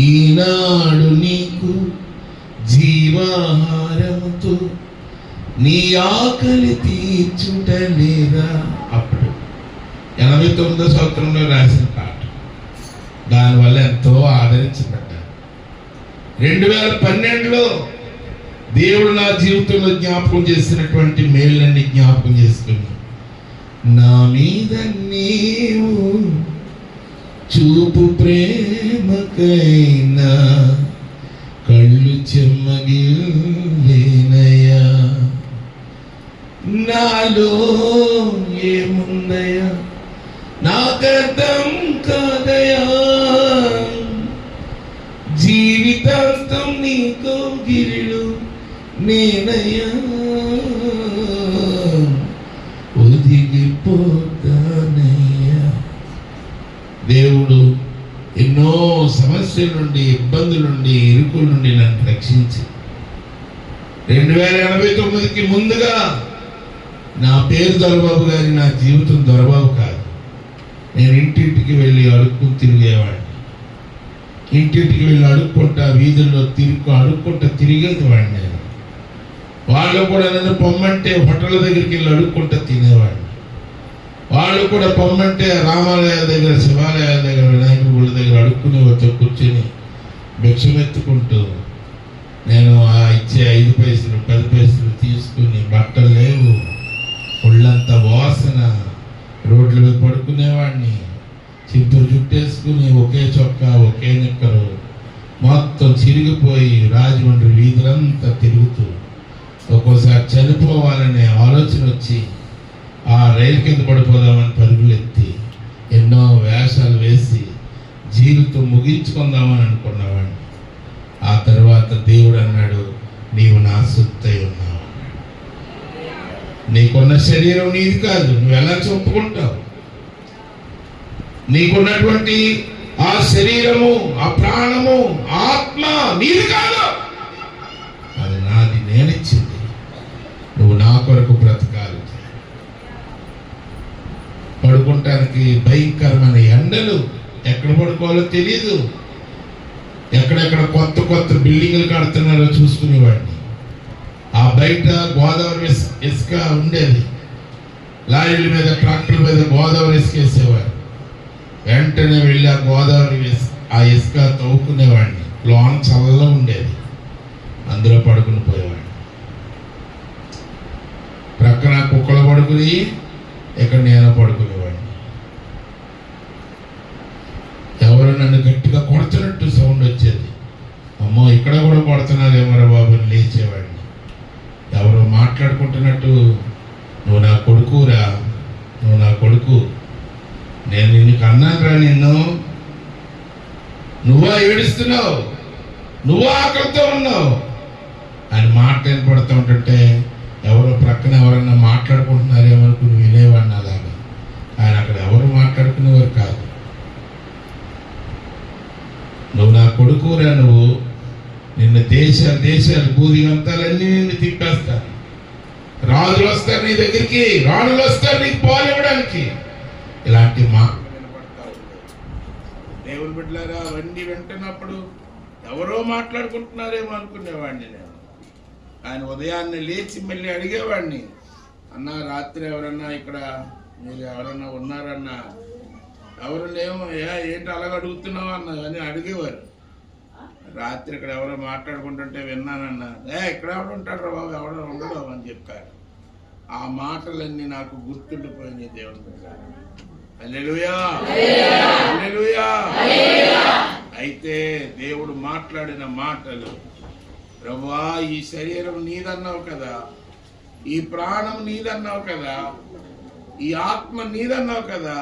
Speaker 2: ఈనాడు నీకు జీవాహారముతో నీ ఆకలి తీర్చుటలేదా. అప్పుడు 89వ సంవత్సరంలో రాసిన పాట, దానివల్ల ఎంతో ఆదరించబడ్డాను. 2012లో దేవుడు నా జీవితంలో జ్ఞాపకం చేసినటువంటి మేళ్ళన్ని జ్ఞాపకం చేసుకుని నా మీద నీవు చూపు ప్రేమకైనా కళ్ళు చెమ్మగిలేనయ్యా, నాలో ఏముందయ్యా నాకర్థం కాదయా, జీవితాంతం నీకో గిరిలు నేనయ్యా, ఒదిగిపోతానయ్యా. దేవుడు ఎన్నో సమస్యల నుండి, ఇబ్బందుల నుండి, ఇరుకుల నుండి నన్ను రక్షించి 2089కి ముందుగా నా పేరు దొరబాబు గారి, నా జీవితం దొరబాబు కాదు. నేను ఇంటింటికి వెళ్ళి అడుక్కు తిరిగేవాడిని. ఇంటింటికి వెళ్ళి అడుక్కుంటా, వీధుల్లో అడుక్కుంటా తిరిగేవాడిని. నేను వాళ్ళు కూడా నన్ను పొమ్మంటే హోటళ్ళ దగ్గరికి వెళ్ళి అడుక్కుంటా తినేవాడిని. వాళ్ళు కూడా పొమ్మంటే రామాలయాల దగ్గర, శివాలయాల దగ్గర, వినాయకుడి గుళ్ళ దగ్గర అడుక్కుని వచ్చి కూర్చొని భిక్షమెత్తుకుంటూ నేను ఆ ఇచ్చే ఇచ్చే 5 పైసలు 10 పైసలు తీసుకుని బట్టలు లేవు, ఒళ్ళంతా వాసన, రోడ్ల మీద పడుకునేవాడిని, చింతూరు చుట్టేసుకుని ఒకే చొక్కా ఒకే నిక్కరు మొత్తం చిరిగిపోయి రాజమండ్రి వీధులంతా తిరుగుతూ ఒక్కోసారి చనిపోవాలనే ఆలోచన వచ్చి ఆ రైలు కింద పడిపోదామని పరుగులు ఎత్తి ఎన్నో వేషాలు వేసి జీవితం ముగించుకుందామని అనుకున్నవాడిని. ఆ తర్వాత దేవుడు అన్నాడు, నీవు నా సొత్తై ఉన్నావు. నీకున్న శరీరం నీది కాదు, నువ్వు ఎలా చెప్పుకుంటావు? నీకున్నటువంటి ఆ శరీరము, ఆ ప్రాణము, ఆత్మ నీది కాదు, అది నాది, నేనిచ్చింది. నువ్వు నా కొరకు బ్రతకాలి. పడుకుంటానికి భయంకరమైన ఎండలు, ఎక్కడ పడుకోవాలో తెలియదు. ఎక్కడెక్కడ కొత్త కొత్త బిల్డింగులు కడుతున్నారో చూసుకునేవాడిని. ఆ బయట గోదావరి ఇసుక ఉండేది, లారీల మీద ట్రాక్టర్ల మీద గోదావరి ఇసుక వేసేవారు. వెంటనే వెళ్ళి ఆ గోదావరి ఆ ఇసుక తవ్వుకునేవాడిని. లోన చల్లగా ఉండేది, అందులో పడుకుని పోయేవాడిని. ప్రక్కన కుక్కలు పడుకుని ఇక్కడ నేను పడుకునేవాడిని. ఎవరు నన్ను గట్టిగా కొడుతున్నట్టు సౌండ్ వచ్చేది. అమ్మో ఇక్కడ కూడా కొడుతున్నారేమోరా బాబు అని లేచేవాడిని. ఎవరో మాట్లాడుకుంటున్నట్టు, నువ్వు నా కొడుకురా, నువ్వు నా కొడుకు, నేను నిన్ను కన్నానురా, నిన్ను నువ్వా ఏడుస్తున్నావు, నువ్వా ఆకలితో ఉన్నావు అని మాట వినపడుతూ ఉంటుంటే ఎవరో ప్రక్కన ఎవరన్నా మాట్లాడుకుంటున్నారేమనుకుని వినేవాడిని. అలాగా ఆయన అక్కడ ఎవరు మాట్లాడుకునేవారు కాదు. నువ్వు నా కొడుకురా, నువ్వు నిన్ను దేశాలు భూదిగంతాలన్నీ నిన్ను తిప్పేస్తారు. రాజులు వస్తారు నీ దగ్గరికి, రాణులు వస్తారు నీకు పాలు ఇవ్వడానికి. ఇలాంటి దేవుని బిడ్డలారా, అవన్నీ వింటున్నప్పుడు ఎవరో మాట్లాడుకుంటున్నారేమో అనుకునేవాడిని నేను. ఆయన ఉదయాన్నే లేచి మళ్ళీ అడిగేవాడిని, అన్న రాత్రి ఎవరన్నా ఇక్కడ మీరు ఎవరన్నా ఉన్నారన్నా? ఎవరు లేవు, ఏంటి అలాగ అడుగుతున్నావు అన్న అని అడిగేవారు. రాత్రి ఇక్కడ ఎవరో మాట్లాడుకుంటుంటే విన్నానన్నా. ఇక్కడ ఎవడు ఉంటాడు రా బాబు, ఎవడో ఉండడు అని చెప్పారు. ఆ మాటలన్నీ నాకు గుర్తుండిపోయినాయి దేవుని బిడ్డ. హల్లెలూయా, హల్లెలూయా. అయితే దేవుడు మాట్లాడిన మాటలు, ప్రభువా ఈ శరీరం నీదన్నావు కదా, ఈ ప్రాణం నీదన్నావు కదా, ఈ ఆత్మ నీదన్నావు కదా,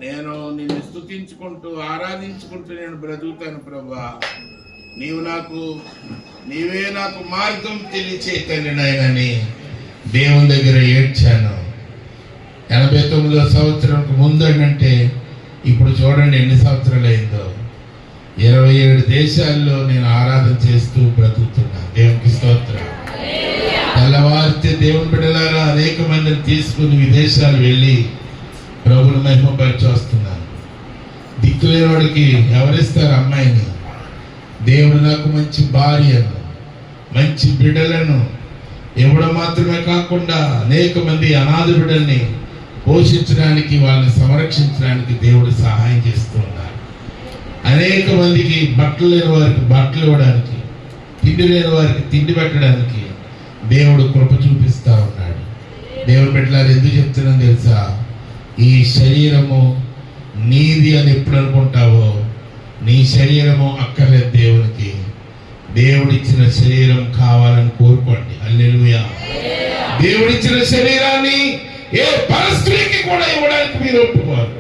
Speaker 2: నేను నిన్ను స్తుతించుకుంటూ ఆరాధించుకుంటూ నేను బ్రతుకుతాను ప్రభువా. నీవే నాకు మార్గం తెలియచేతండి నాయనని దేవుని దగ్గర ఏడ్చాను. 89వ సంవత్సరంకు ముందంటే ఇప్పుడు చూడండి ఎన్ని సంవత్సరాలు అయిందో. 27 దేశాల్లో నేను ఆరాధన చేస్తూ బ్రతుకుతున్నా. దేవునికి స్తోత్రం. తెల్లవారితే దేవుని బిడ్డలారా అనేక మందిని తీసుకుని విదేశాలు వెళ్ళి ప్రభుని మహిమపరిచి వస్తున్నాను. దిక్కులేని వాడికి ఎవరిస్తారు అమ్మాయిని? దేవుడు నాకు మంచి భార్యను, మంచి బిడ్డలను ఇవ్వడం మాత్రమే కాకుండా అనేక మంది అనాథ బిడ్డల్ని పోషించడానికి, వాళ్ళని సంరక్షించడానికి దేవుడు సహాయం చేస్తూ ఉన్నారు. అనేక మందికి బట్టలు లేని వారికి బట్టలు ఇవ్వడానికి, తిండి లేని వారికి తిండి పెట్టడానికి దేవుడు కృప చూపిస్తూ ఉన్నాడు. దేవుడు బిడ్డలారు ఎందుకు చెప్తున్నాను తెలుసా? ఈ శరీరము నీది అని ఎప్పుడు అనుకుంటావో, నీ శరీరము అక్కర్లేదు దేవునికి. దేవుడిచ్చిన శరీరం కావాలని కోరుకోండి. హల్లెలూయా. దేవుడిచ్చిన శరీరాన్ని ఏ పరస్త్రీకి కూడా ఇవ్వడానికి మీరు ఒప్పుకోరు.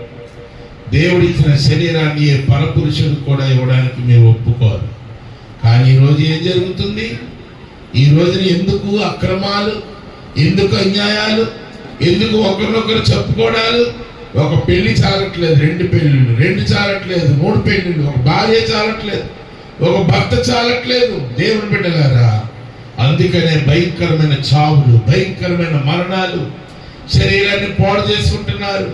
Speaker 2: దేవుడిచ్చిన శరీరాన్ని ఏ పరపురుషుడికి కూడా ఇవ్వడానికి మీరు ఒప్పుకోరు. కానీ ఈరోజు ఏం జరుగుతుంది? ఈ రోజున ఎందుకు అక్రమాలు, ఎందుకు అన్యాయాలు, ఎందుకు ఒకరినొకరు చెప్పుకోవడాలు? ఒక పెళ్లి చాలట్లేదు, 2 పెళ్లిళ్ళు, 2 చాలట్లేదు, 3 పెళ్లిళ్ళు, ఒక భార్య చాలట్లేదు, ఒక భర్త చాలట్లేదు. దేవుని బిడ్డలారా, అందుకనే భయంకరమైన చావులు, భయంకరమైన మరణాలు, శరీరాన్ని పాడు చేసుకుంటున్నారు.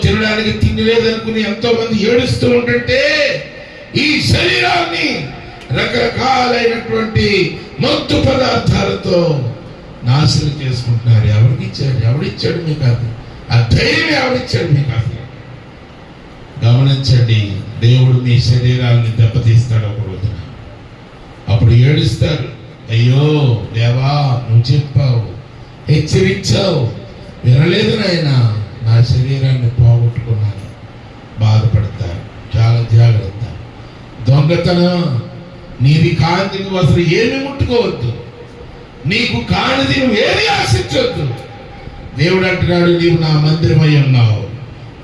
Speaker 2: తినడానికి తిండి లేదనుకుని ఎంతో మంది ఏడుస్తూ ఉంటుంటే ఈ శరీరాన్ని రకరకాలైనటువంటి మత్తు పదార్థాలతో నాశనం చేసుకుంటున్నారు. ఎవడిచ్చాడు మీకు? అది ఆ ధైర్యం ఎవడిచ్చాడు మీకు? అసలు గమనించండి, దేవుడు మీ శరీరాన్ని దెబ్బతీస్తాడు ఒక రోజున. అప్పుడు ఏడుస్తారు, అయ్యో దేవా, నువ్వు చెప్పావు, హెచ్చరించావు, వినలేదు నాయన, నా శరీరాన్ని పోగొట్టుకున్నాను. బాధపడతారు. చాలా జాగ్రత్త. దొంగతనం, నీది కాంతి నువ్వు అసలు ఏమి ముట్టుకోవద్దు. నీకు కానిది నువ్వు ఏమి ఆశించవద్దు. దేవుడు అంటున్నాడు, నీవు నా మందిరమై ఉన్నావు,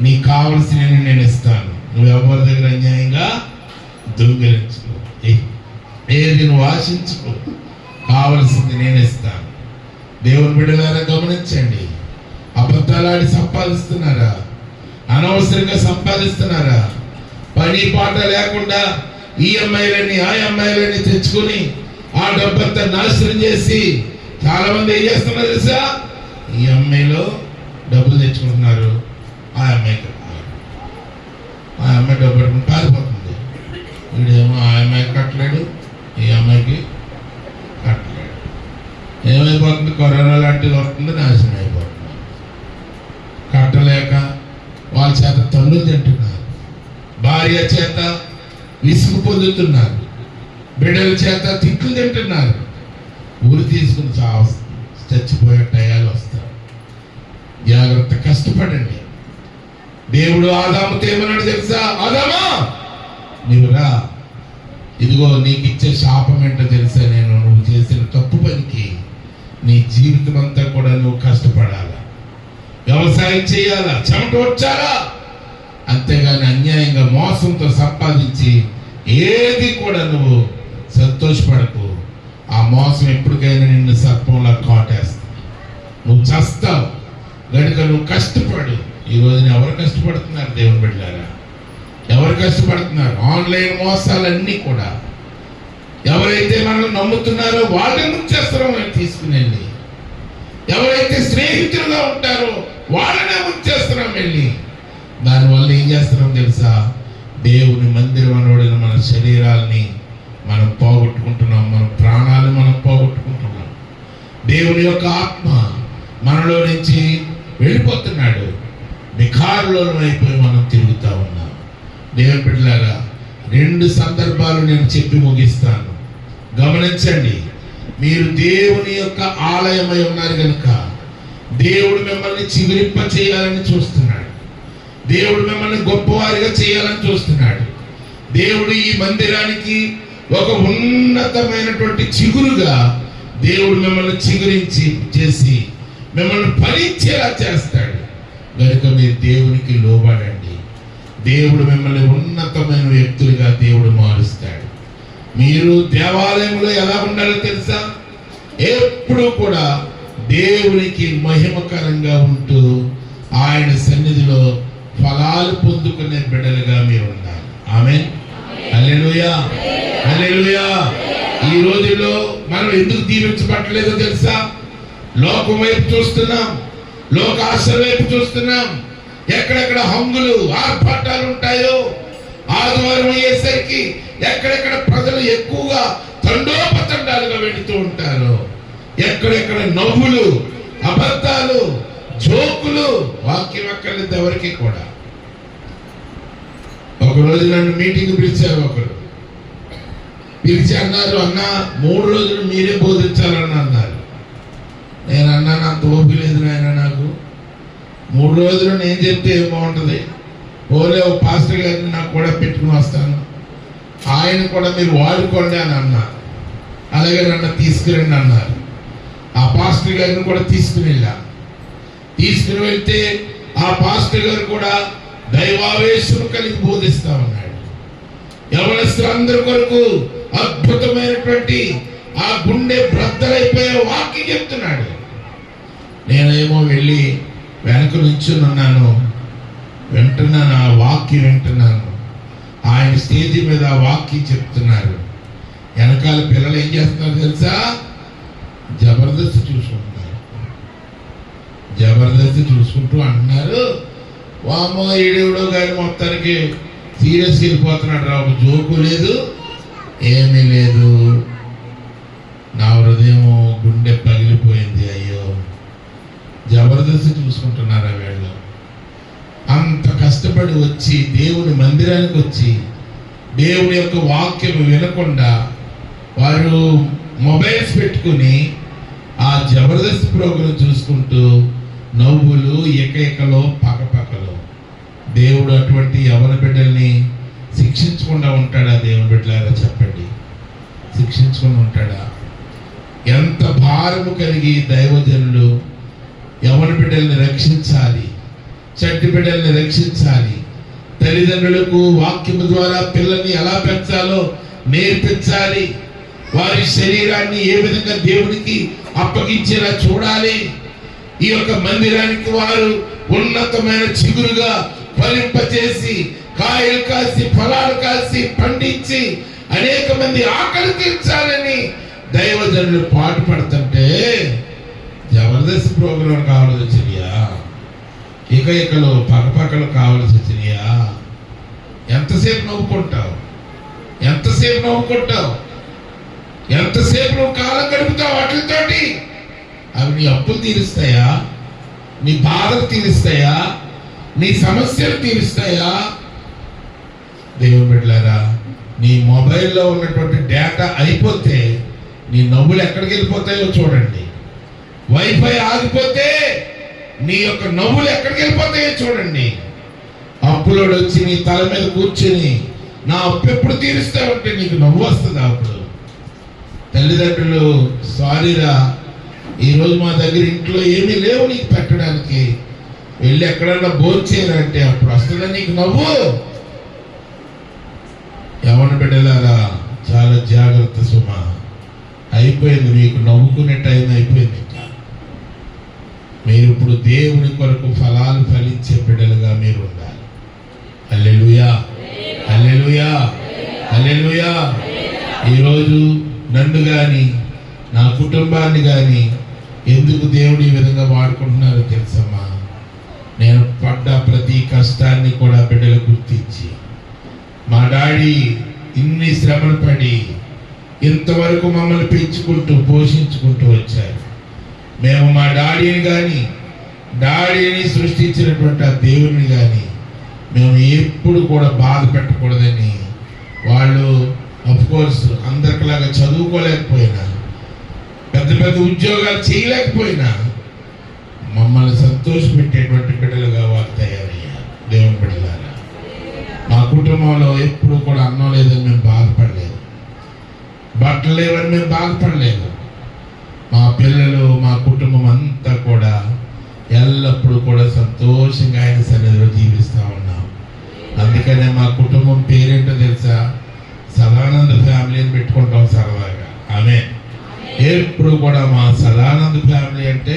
Speaker 2: నీకు కావలసినవి నేను ఇస్తాను. నువ్వు ఎవరి దగ్గర అన్యాయంగా దొంగిలించుకో, ఏది నువ్వు ఆశించుకో, కావలసింది నేను ఇస్తాను. దేవుని బిడ్డలారా గమనించండి. అబద్ధాలాడి సంపాదిస్తున్నారా? అనవసరంగా సంపాదిస్తున్నారా? పని పాట లేకుండా ఈఎంఐలని IMIలని తెచ్చుకొని ఆ డబ్బంతా నాశనం చేసి చాలా మంది ఏం చేస్తున్నారు తెలుసా? ఈఎంఐలో డబ్బులు తెచ్చుకుంటున్నారు, ఆ అమ్మాయి డబ్బు పట్టుకుని పారిపోతుంది. వీడేమో ఆ అమ్మాయికి కట్టలేడు, ఈ అమ్మాయికి కట్టలేడు. ఏమైపోతుంది? కరోనా లాంటిది వస్తుంది, నాశనం అయిపోతుంది. కట్టలేక వాళ్ళ చేత తన్నులు తింటున్నారు, భార్య చేత విసుగు పొందుతున్నారు, బిడ్డల చేత తిట్లు తింటున్నారు. ఊరు తీసుకుని చచ్చిపోయే టయాలు వస్తారు. జాగ్రత్త, కష్టపడండి. దేవుడు ఆదాముతో ఏమన్నాడు తెలుసా? ఆదామా, నీవు రా, ఇదిగో నీకు ఇచ్చే శాపం ఏంటో తెలుసా? నువ్వు చేసిన తప్పు పనికి నీ జీవితం అంతా కూడా నువ్వు కష్టపడాలా, వ్యవసాయం చేయాలా, చెమట వచ్చారా, అంతేగాని అన్యాయంగా మోసంతో సంపాదించి ఏది కూడా నువ్వు సంతోషపడకు. ఆ మోసం ఎప్పటికైనా నిన్ను సర్పంలా కాటేస్తుంది, నువ్వు చస్తావు. గనుక నువ్వు కష్టపడు. ఈ రోజున ఎవరు కష్టపడుతున్నారు? దేవుని బిడ్డలారా, ఎవరు కష్టపడుతున్నారు? ఆన్లైన్ మోసాలన్నీ కూడా ఎవరైతే మనల్ని నమ్ముతున్నారో వాళ్ళని ముంచేస్తారో మనం తీసుకుని వెళ్ళి, ఎవరైతే స్నేహితులుగా ఉంటారో వాళ్ళనే ముంచేస్తున్నాం వెళ్ళి. దానివల్ల ఏం చేస్తున్నాం తెలుసా? దేవుని మందిరం అనబడిన మన శరీరాల్ని మనం పోగొట్టుకుంటున్నాం, మన ప్రాణాలు మనం పోగొట్టుకుంటున్నాం. దేవుని యొక్క ఆత్మ మనలో నుంచి వెళ్ళిపోతున్నాడు. వికారులో అయిపోయి మనం తిరుగుతూ ఉన్నాం. దేవుని బిడ్డలారా, 2 సందర్భాలు నేను చెప్పి ముగిస్తాను. గమనించండి. మీరు దేవుని యొక్క ఆలయమై ఉన్నారు కనుక దేవుడు మిమ్మల్ని చిగురింప చేయాలని చూస్తున్నాడు. దేవుడు మిమ్మల్ని గొప్పవారిగా చేయాలని చూస్తున్నాడు. దేవుడు ఈ మందిరానికి ఒక ఉన్నతమైనటువంటి చిగురుగా దేవుడు మిమ్మల్ని చిగురించి చేసి మిమ్మల్ని ఫలించేలా చేస్తాడు. కనుక మీరు దేవునికి లోబడండి. దేవుడు మిమ్మల్ని ఉన్నతమైన వ్యక్తులుగా దేవుడు మారుస్తాడు. మీరు దేవాలయంలో ఎలా ఉండాలో తెలుసా? ఎప్పుడు కూడా దేవునికి మహిమకరంగా ఉంటూ ఆయన సన్నిధిలో ఫలాలు పొందుకునే బిడ్డలుగా మీరు ఉండాలి. ఆమేన్. హల్లెలూయా, హల్లెలూయా. ఈ రోజుల్లో మనం ఎందుకు దీవించబట్టలేదో తెలుసా? లోకం వైపు చూస్తున్నాం, లోక ఆశ వైపు చూస్తున్నాం. ఎక్కడెక్కడ హంగులు ఆర్భాటాలు ఉంటాయో, ఆదివారం అయ్యేసరికి ఎక్కడెక్కడ ప్రజలు ఎక్కువగా తండోపతండాలుగా వెళుతూ ఉంటారు. ఎక్కడెక్కడ నవ్వులు, అబద్ధాలు, జోకులు, వాక్యం అక్కర్లేదు ఎవరికి కూడా. ఒకరోజు నన్ను మీటింగ్ పిలిచారు. ఒకరు పిలిచి అన్నారు, అన్న 3 రోజులు మీరే బోధించాలని అన్నారు. నేను అన్నాను, అంత ఓపిక లేదు నాయన, నాకు 3 రోజులు నేను చెప్తే ఏం బాగుంటుంది? ఓలే ఓ పాస్టర్ గారిని నాకు కూడా పెట్టుకుని వస్తాను, ఆయన కూడా మీరు వాడుకోండి అని అన్నారు. అలాగే నన్ను తీసుకురండి అన్నారు. ఆ పాస్టర్ గారిని కూడా తీసుకుని వెళ్ళాను. తీసుకుని వెళ్తే ఆ పాస్టర్ గారు కూడా దైవావేశం కలిగి బోధిస్తా ఉన్నాడు. యవనస్తులందరి కొరకు అద్భుతమైనటువంటి ఆ గుండె బ్రద్దలైపోయే వాక్యం చెప్తున్నాడు. నేనేమో వెళ్ళి వెనక నుంచుని ఉన్నాను, వింటున్నాను, ఆ వాక్యం వింటున్నాను. ఆయన స్టేజీ మీద ఆ వాక్యం చెప్తున్నారు. వెనకాల పిల్లలు ఏం చేస్తున్నారు తెలుసా? జబర్దస్త్ చూసుకుంటున్నారు. జబర్దస్త్ చూసుకుంటూ అంటున్నారు, వామో ఈడెవడో గారి మొత్తానికి సీరియస్గా వెళ్ళిపోతున్నాడు రా, ఒక జోకు లేదు, ఏమీ లేదు. నా హృదయం గుండె పగిలిపోయింది. అయ్యో, జబర్దస్త్ చూసుకుంటున్నారా వీళ్ళు? అంత కష్టపడి వచ్చి దేవుని మందిరానికి వచ్చి దేవుని యొక్క వాక్యం వినకుండా వారు మొబైల్స్ పెట్టుకుని ఆ జబర్దస్త్ ప్రోగ్రాం చూసుకుంటూ నవ్వులు ఎకలో పక్కపక్కలు. దేవుడు అటువంటి యవన బిడ్డల్ని శిక్షించకుండా ఉంటాడా? దేవుని బిడ్డలారా చెప్పండి, శిక్షించకుండా ఉంటాడా? ఎంత భారము కలిగి దైవజనులు యవన బిడ్డల్ని రక్షించాలి, చంటి బిడ్డల్ని రక్షించాలి. తల్లిదండ్రులకు వాక్యము ద్వారా పిల్లల్ని ఎలా పెంచాలో నేర్పించాలి. వారి శరీరాన్ని ఏ విధంగా దేవునికి అప్పగించేలా చూడాలి. ఈ యొక్క మందిరానికి వారు ఉన్నతమైన చిగురుగా ఫలింపచేసి కాయలు కాసి ఫలాలు కాసి పండించి అనేక మంది ఆకలి తీర్చాలని దైవజనులు పాటు పడుతుంటే జబర్దస్త్ ప్రోగ్రాం కావాల్సి వచ్చినాయా? ఇకలో పక్కపక్కలు కావాల్సి వచ్చినాయా? ఎంతసేపు నవ్వుకుంటావు? ఎంతసేపు నవ్వుకుంటావు? ఎంతసేపు నువ్వు కాలం గడుపుతావు వాటితోటి? అవి నీ అప్పులు తీరుస్తాయా? నీ బాధలు తీరుస్తాయా? నీ సమస్యలు తీరుస్తాయా? దేవుని బిడ్డలారా, నీ మొబైల్లో ఉన్నటువంటి డేటా అయిపోతే నీ నవ్వులు ఎక్కడికి వెళ్ళిపోతాయో చూడండి. వైఫై ఆగిపోతే నీ యొక్క నవ్వులు ఎక్కడికి వెళ్ళిపోతాయో చూడండి. అప్పులోడు వచ్చి నీ తల మీద కూర్చుని నా అప్పు ఎప్పుడు తీరుస్తావంటే నీకు నవ్వు వస్తుంది. అప్పుడు తల్లిదండ్రులు, సారీరా, ఈరోజు మా దగ్గర ఇంట్లో ఏమీ లేవు నీకు పెట్టడానికి, వెళ్ళి ఎక్కడన్నా భోంచేయాలంటే అప్పుడు వస్తుందా నీకు నవ్వు? యవన బిడ్డలారా, చాలా జాగ్రత్త సుమా. అయిపోయింది, మీకు నవ్వుకునే టైం అయిపోయింది. ఇంకా మీరు ఇప్పుడు దేవుని కొరకు ఫలాలు ఫలించే బిడ్డలుగా మీరు ఉండాలి. హల్లెలూయా, హల్లెలూయా, హల్లెలూయా. ఈరోజు నన్ను కానీ నా కుటుంబాన్ని కానీ ఎందుకు దేవుడు ఈ విధంగా వాడుకుంటున్నారో తెలుసమ్మా? నేను పడ్డ ప్రతి కష్టాన్ని కూడా బిడ్డలు గుర్తించి, మా డాడీ ఇన్ని శ్రమలు పడి ఇంతవరకు మమ్మల్ని పెంచుకుంటూ పోషించుకుంటూ వచ్చారు. మేము మా డాడీని సృష్టించినటువంటి ఆ దేవుని కానీ మేము ఎప్పుడు కూడా బాధ పెట్టకూడదని, వాళ్ళు కోర్స్ అందరిలాగా చదువుకోలేకపోయినా, పెద్ద పెద్ద ఉద్యోగాలు చేయలేకపోయినా మమ్మల్ని సంతోషపెట్టేటువంటి బిడ్డలుగా వారు తయారయ్యారు. దేవుని బిడ్డలారా, మా కుటుంబంలో ఎప్పుడు కూడా అన్నం లేదని మేము బాధపడలేదు, బట్టలు లేవని మేము బాధపడలేదు. మా పిల్లలు, మా కుటుంబం అంతా కూడా ఎల్లప్పుడూ కూడా సంతోషంగా ఆయన సన్నిధిలో జీవిస్తూ ఉన్నాం. అందుకనే మా కుటుంబం పేరేంటో తెలుసా? సదానంద ఫ్యామిలీ అని పెట్టుకుంటాం సరదాగా. ఆమె ఎప్పుడు కూడా మా సదానంద ఫ్యామిలీ అంటే,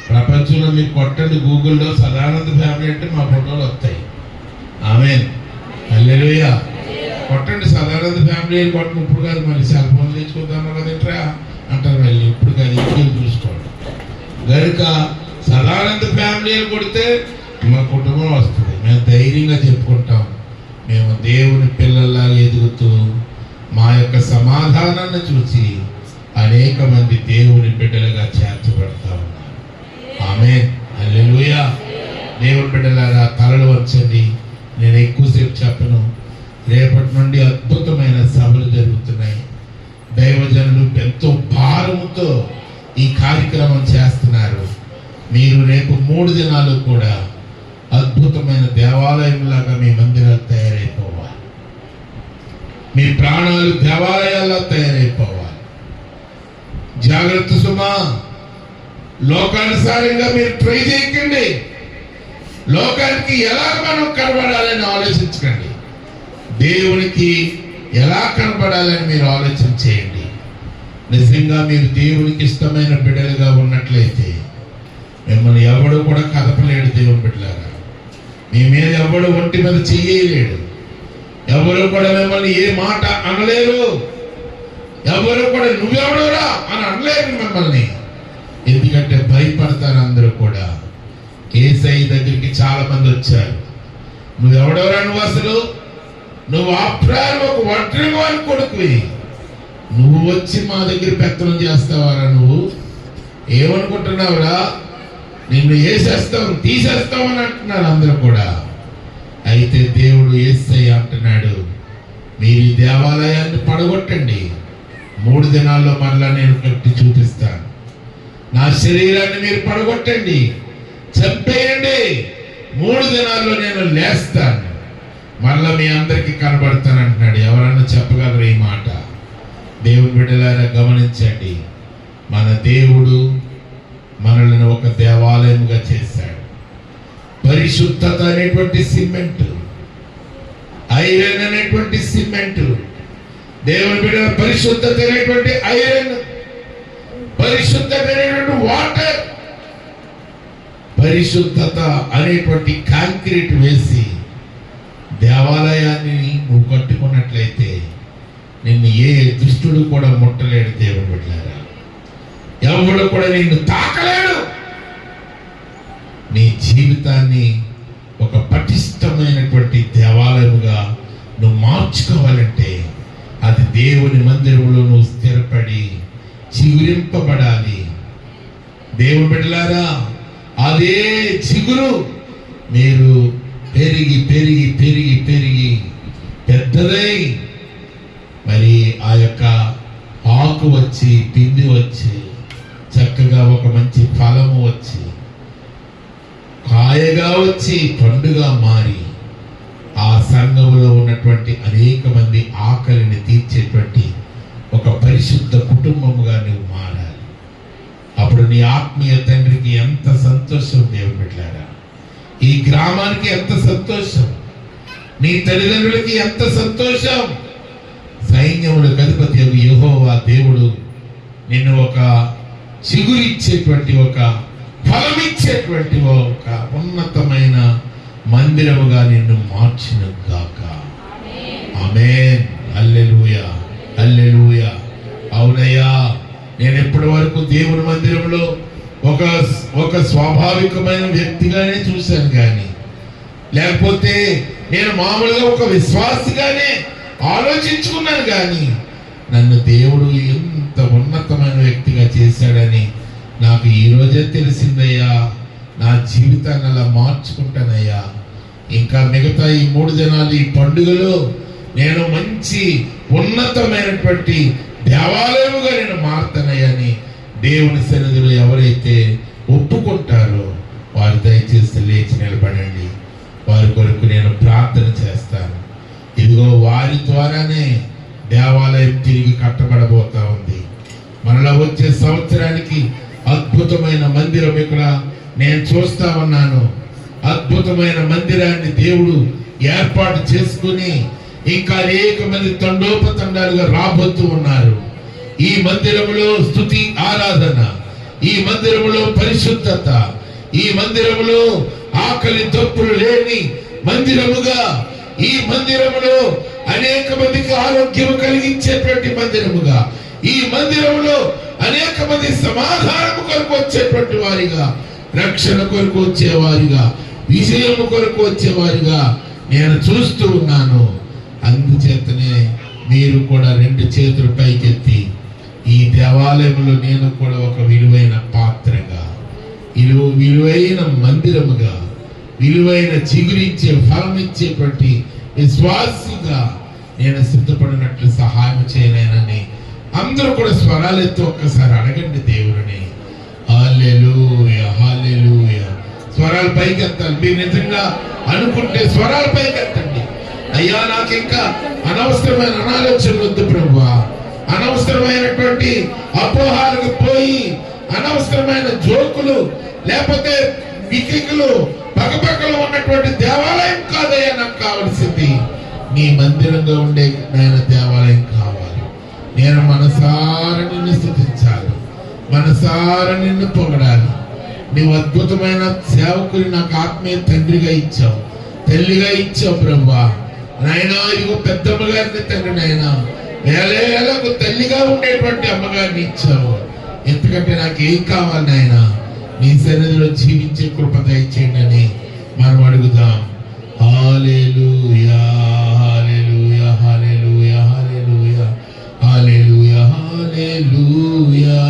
Speaker 2: ప్రపంచంలో మీరు కొట్టండి గూగుల్లో సదానంద ఫ్యామిలీ అంటే మా ఫోటోలు వస్తాయి. ఆమె హల్లెలూయా. కొట్టండి సదానంద ఫ్యామిలీ అని కొట్టండి. ఇప్పుడు కాదు, మళ్ళీ సెల్ ఫోన్ తెచ్చుకుందాం కదంట్రా అంటారు. మళ్ళీ ఇప్పుడు కాదు, ఇంటికి చూసుకోండి. కనుక సదానంద ఫ్యామిలీ అని కొడితే మా కుటుంబం వస్తుంది. మేము ధైర్యంగా చెప్పుకుంటాం, మేము దేవుని పిల్లల్లాగా ఎదుగుతూ మా యొక్క సమాధానాన్ని చూసి అనేక మంది దేవుని బిడ్డలుగా చేర్చబడతా ఉన్నారు. ఆమేన్, హల్లెలూయా. దేవుని బిడ్డలారా, తలలు వంచండి. నేను ఎక్కువసేపు చెప్పను. రేపటి నుండి అద్భుతమైన సభలు జరుగుతున్నాయి. దైవజనులు ఎంతో భారముతో ఈ కార్యక్రమం చేస్తున్నారు. మీరు రేపు 3 దినాలు కూడా అద్భుతమైన దేవాలయంలాగా మీ మందిరాలు తయారైపోవాలి. మీ ప్రాణాలు దేవాలయాల్లో తయారైపోవాలి. జాగ్రత్త సుమా. లోకానుసారంగా మీరు ట్రై చేయకండి. లోకానికి ఎలా మనం కనబడాలని ఆలోచించకండి. దేవునికి ఎలా కనబడాలని మీరు ఆలోచన చేయండి. నిజంగా మీరు దేవునికి ఇష్టమైన బిడ్డలుగా ఉన్నట్లయితే మిమ్మల్ని ఎవడు కూడా కదపలేడు. దేవుని బిడ్డలారా, మీ మీద ఎవడు ఒంటి మీద చెయ్యలేడు. ఎవరు కూడా మిమ్మల్ని ఏ మాట అనలేరు. ఎవరు కూడా నువ్వెవడోరా అని అనలేరు మిమ్మల్ని. ఎందుకంటే భయపడతారు అందరూ కూడా. యేసయ్య దగ్గరికి చాలా మంది వచ్చారు. నువ్వెవడోరా, నువ్వు అసలు నువ్వు ఆప్రాలు ఒక ఒంటరిగా అని కొడుకువి, నువ్వు వచ్చి మా దగ్గర పెత్తనం చేస్తావారా? నువ్వు ఏమనుకుంటున్నావురా? నిన్ను వేసేస్తావు, తీసేస్తావు అని అంటున్నారు అందరూ కూడా. అయితే దేవుడు యేసయ్య అంటున్నాడు, మీరు ఈ దేవాలయాన్ని పడగొట్టండి, 3 దినాల్లో మరలా నేను కట్టి చూపిస్తాను. నా శరీరాన్ని మీరు పడగొట్టండి, చంపేయండి, 3 దినాల్లో నేను లేస్తాను, మరలా మీ అందరికీ కనబడతాను అంటున్నాడు. ఎవరన్నా చెప్పగలరు ఈ మాట? దేవుని బిడ్డలారా గమనించండి, మన దేవుడు మనల్ని ఒక దేవాలయముగా చేశాడు. పరిశుద్ధత అనేటువంటి సిమెంట్, ఐరన్ అనేటువంటి సిమెంట్, దేవుని బిడ్డ పరిశుద్ధత అనేటువంటి ఐరన్, పరిశుద్ధత అనేటువంటి వాటర్, పరిశుద్ధత అనేటువంటి కాంక్రీట్ వేసి దేవాలయాన్ని నువ్వు కట్టుకున్నట్లయితే నిన్ను ఏ దుష్టుడు కూడా ముట్టలేడు. దేవుని బిడ్డలారా, ఎవడు కూడా నిన్ను తాకలేడు. నీ జీవితాన్ని ఒక పటిష్టమైనటువంటి దేవాలయముగా నువ్వు మార్చుకోవాలంటే అది దేవుని మందిరంలో నువ్వు స్థిరపడి చిగురింపబడాలి. దేవుని బిడ్డలారా, అదే చిగురు మీరు పెరిగి పెరిగి పెరిగి పెరిగి పెద్దదై మరి ఆ యొక్క ఆకు వచ్చి పిండి వచ్చి చక్కగా ఒక మంచి ఫలము వచ్చి కాయగా వచ్చి పండుగా మారి ఆ సంఘములో ఉన్నటువంటి అనేక మంది ఆకలిని తీర్చేటువంటి ఒక పరిశుద్ధ కుటుంబముగా నువ్వు మారాలి. అప్పుడు నీ ఆత్మీయ తండ్రికి ఎంత సంతోషం. దేవుని బిడ్డలారా, ఈ గ్రామానికి ఎంత సంతోషం, నీ తల్లిదండ్రులకి ఎంత సంతోషం. సైన్యములకు అధిపతి యెహోవా దేవుడు నిన్ను ఒక చిగురిచ్చేటువంటి ఒక ఫలమిచ్చేటువంటి ఒక ఉన్నతమైన మందిరముగా నిన్ను మార్చును గాక. ఆమేన్. హల్లెలూయా, హల్లెలూయా. అవునయ్యా, నేను ఎప్పటి వరకు దేవుని మందిరంలో ఒక స్వాభావికమైన వ్యక్తిగానే చూశాను, కానీ లేకపోతే నేను మామూలుగా ఒక విశ్వాసిగానే ఆలోచించుకున్నాను, కానీ నన్ను దేవుడు ఎంత ఉన్నతమైన వ్యక్తిగా చేశాడని నాకు ఈ రోజే తెలిసిందయ్యా. నా జీవితాన్ని అలా మార్చుకుంటానయ్యా. ఇంకా మిగతా ఈ 3 దినాలు ఈ పండుగలో నేను మంచి ఉన్నతమైనటువంటి దేవాలయముగా నేను మారుతానయ్యని దేవుని సన్నిధిలో ఎవరైతే ఒప్పుకుంటారో వారు దయచేసి లేచి నిలబడండి. వారి కొరకు నేను ప్రార్థన చేస్తాను. ఇదిగో వారి ద్వారానే దేవాలయం తిరిగి కట్టబడబోతా ఉంది. మరలా వచ్చే సంవత్సరానికి అద్భుతమైన మందిరం ఇక్కడ నేను చూస్తా ఉన్నాను. అద్భుతమైన మందిరాన్ని దేవుడు ఏర్పాటు చేసుకుని ఇంకా అనేక మంది తండోపతండాలుగా రాబోతూ ఉన్నారు. ఈ మందిరములో స్తుతి ఆరాధన, ఈ మందిరములో పరిశుద్ధత, ఈ మందిరములో ఆకలి తప్పులు లేని మందిరముగా, ఈ మందిరములో అనేక మందికి ఆరోగ్యం కలిగించేటువంటి మందిరముగా, ఈ మందిరములో అనేక మంది సమాధానము కొరకు వచ్చేటువంటి వారిగా, రక్షణ కొరకు వచ్చేవారిగా, విజయము కొరకు వచ్చేవారిగా నేను చూస్తూ ఉన్నాను. అందుచేతనే మీరు కూడా 2 చేతులు పైకెత్తి ఈ దేవాలయంలో నేను కూడా ఒక విలువైన పాత్రగా, విలువైన మందిరముగా, విలువైన చిగురించే ఫలం ఇచ్చేటువంటి విశ్వాసిగా నేను సిద్ధపడినట్లు సహాయం చేయలేనని అందరూ కూడా స్వరాలెత్తి ఒక్కసారి అడగండి దేవుని. హల్లెలూయా, హల్లెలూయా. స్వరాలు పైకెత్తాలి. మీరు నిజంగా అనుకుంటే స్వరాలు పైకెత్తండి. అయ్యా, నాకు ఇంకా అనవసరమైన అనాలోచనలు వద్దు ప్రభువా, అనవసరమైనటువంటి అపోహాలకు పోయి అనవసరమైన జోకులు లేకపోతే వికికులు పగపగలు ఉన్నటువంటి దేవాలయం కాదయ్యా నాకు కావలసింది. నీ మందిరంగా ఉండే నాయన దేవాలయం కావాలి. నేను మనసారా నిన్ను స్తుతించాలి, మనసారా నిన్ను పొగడాలి. నీవు అద్భుతమైన సేవకుని నాకు ఆత్మీయ తండ్రిగా ఇచ్చావు, తల్లిగా ఇచ్చావు ప్రభువా. నాయనా, ఇదిగో పెద్దమ్మగారిని తండ్రి నాయన వేలకు తల్లిగా ఉండేటువంటి అమ్మగారిని ఇచ్చావు. ఎందుకంటే నాకు ఏం కావాలి నాయన, నీ సన్నిధిలో జీవించే కృప దయచేయండి అని మనం అడుగుదాం. హల్లెలూయా, హల్లెలూయా, హల్లెలూయా, హల్లెలూయా, హల్లెలూయా, హల్లెలూయా.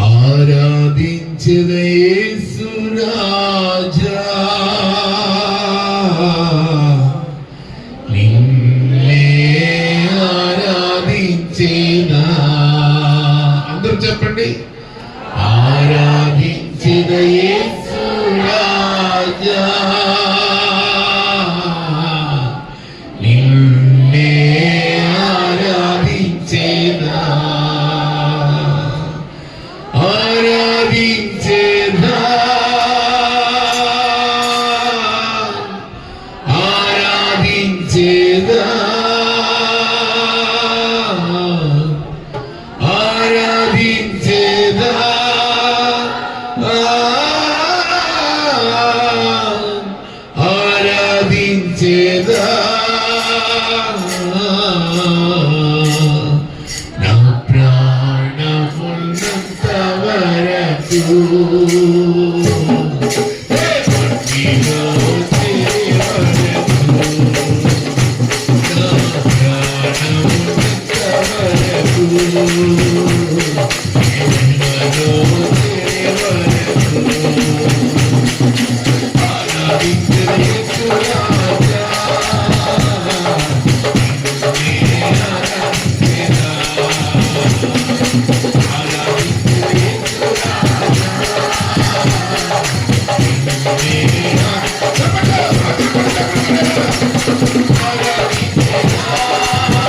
Speaker 2: ఆరాధించెద యేసు రాజా, నిన్నే ఆరాధించెద ఆరాధించేదా. అందరూ చెప్పండి. ఆరాధించిన యేసు రాజా నిన్నే ఆరాధించేదా. ఆరాధించేదా. ఆరాధించేదా. ఆరాధించేదా. ఆరాధించేదా. నా ప్రాణమున్నంత వరకు మట్టిలో చేరే వరకు, నా ప్రాణమున్నంత వరకు మహిమలో చేరే వరకు ఆరాధించిన యేసు రాజా నిన్నే ఆరాధించేదా. ఆరాధించిన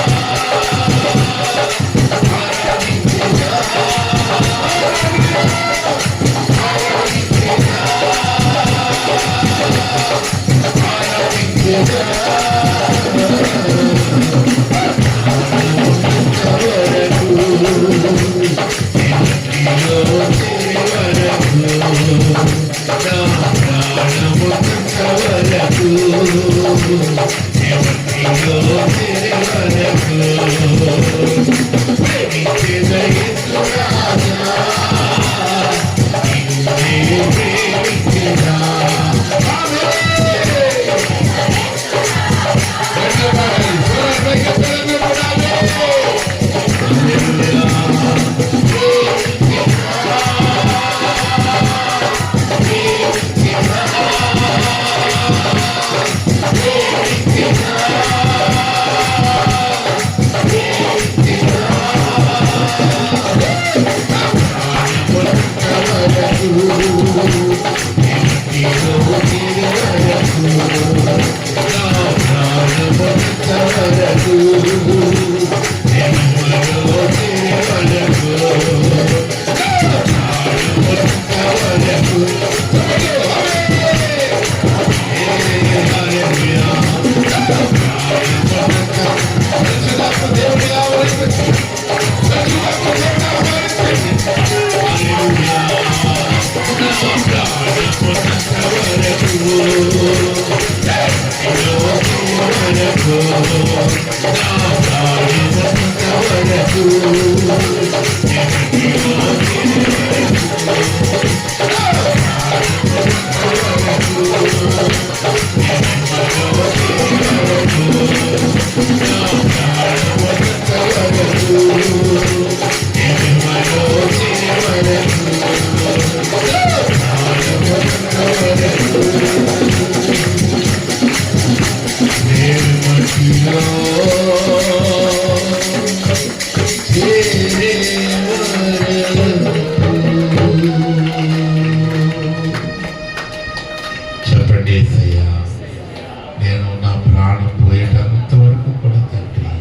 Speaker 2: యేసు రాజా నిన్నే చెప్పండి యేసయ్యా, నేను నా ప్రాణం పోయేటంత వరకు కూడా తండ్రి,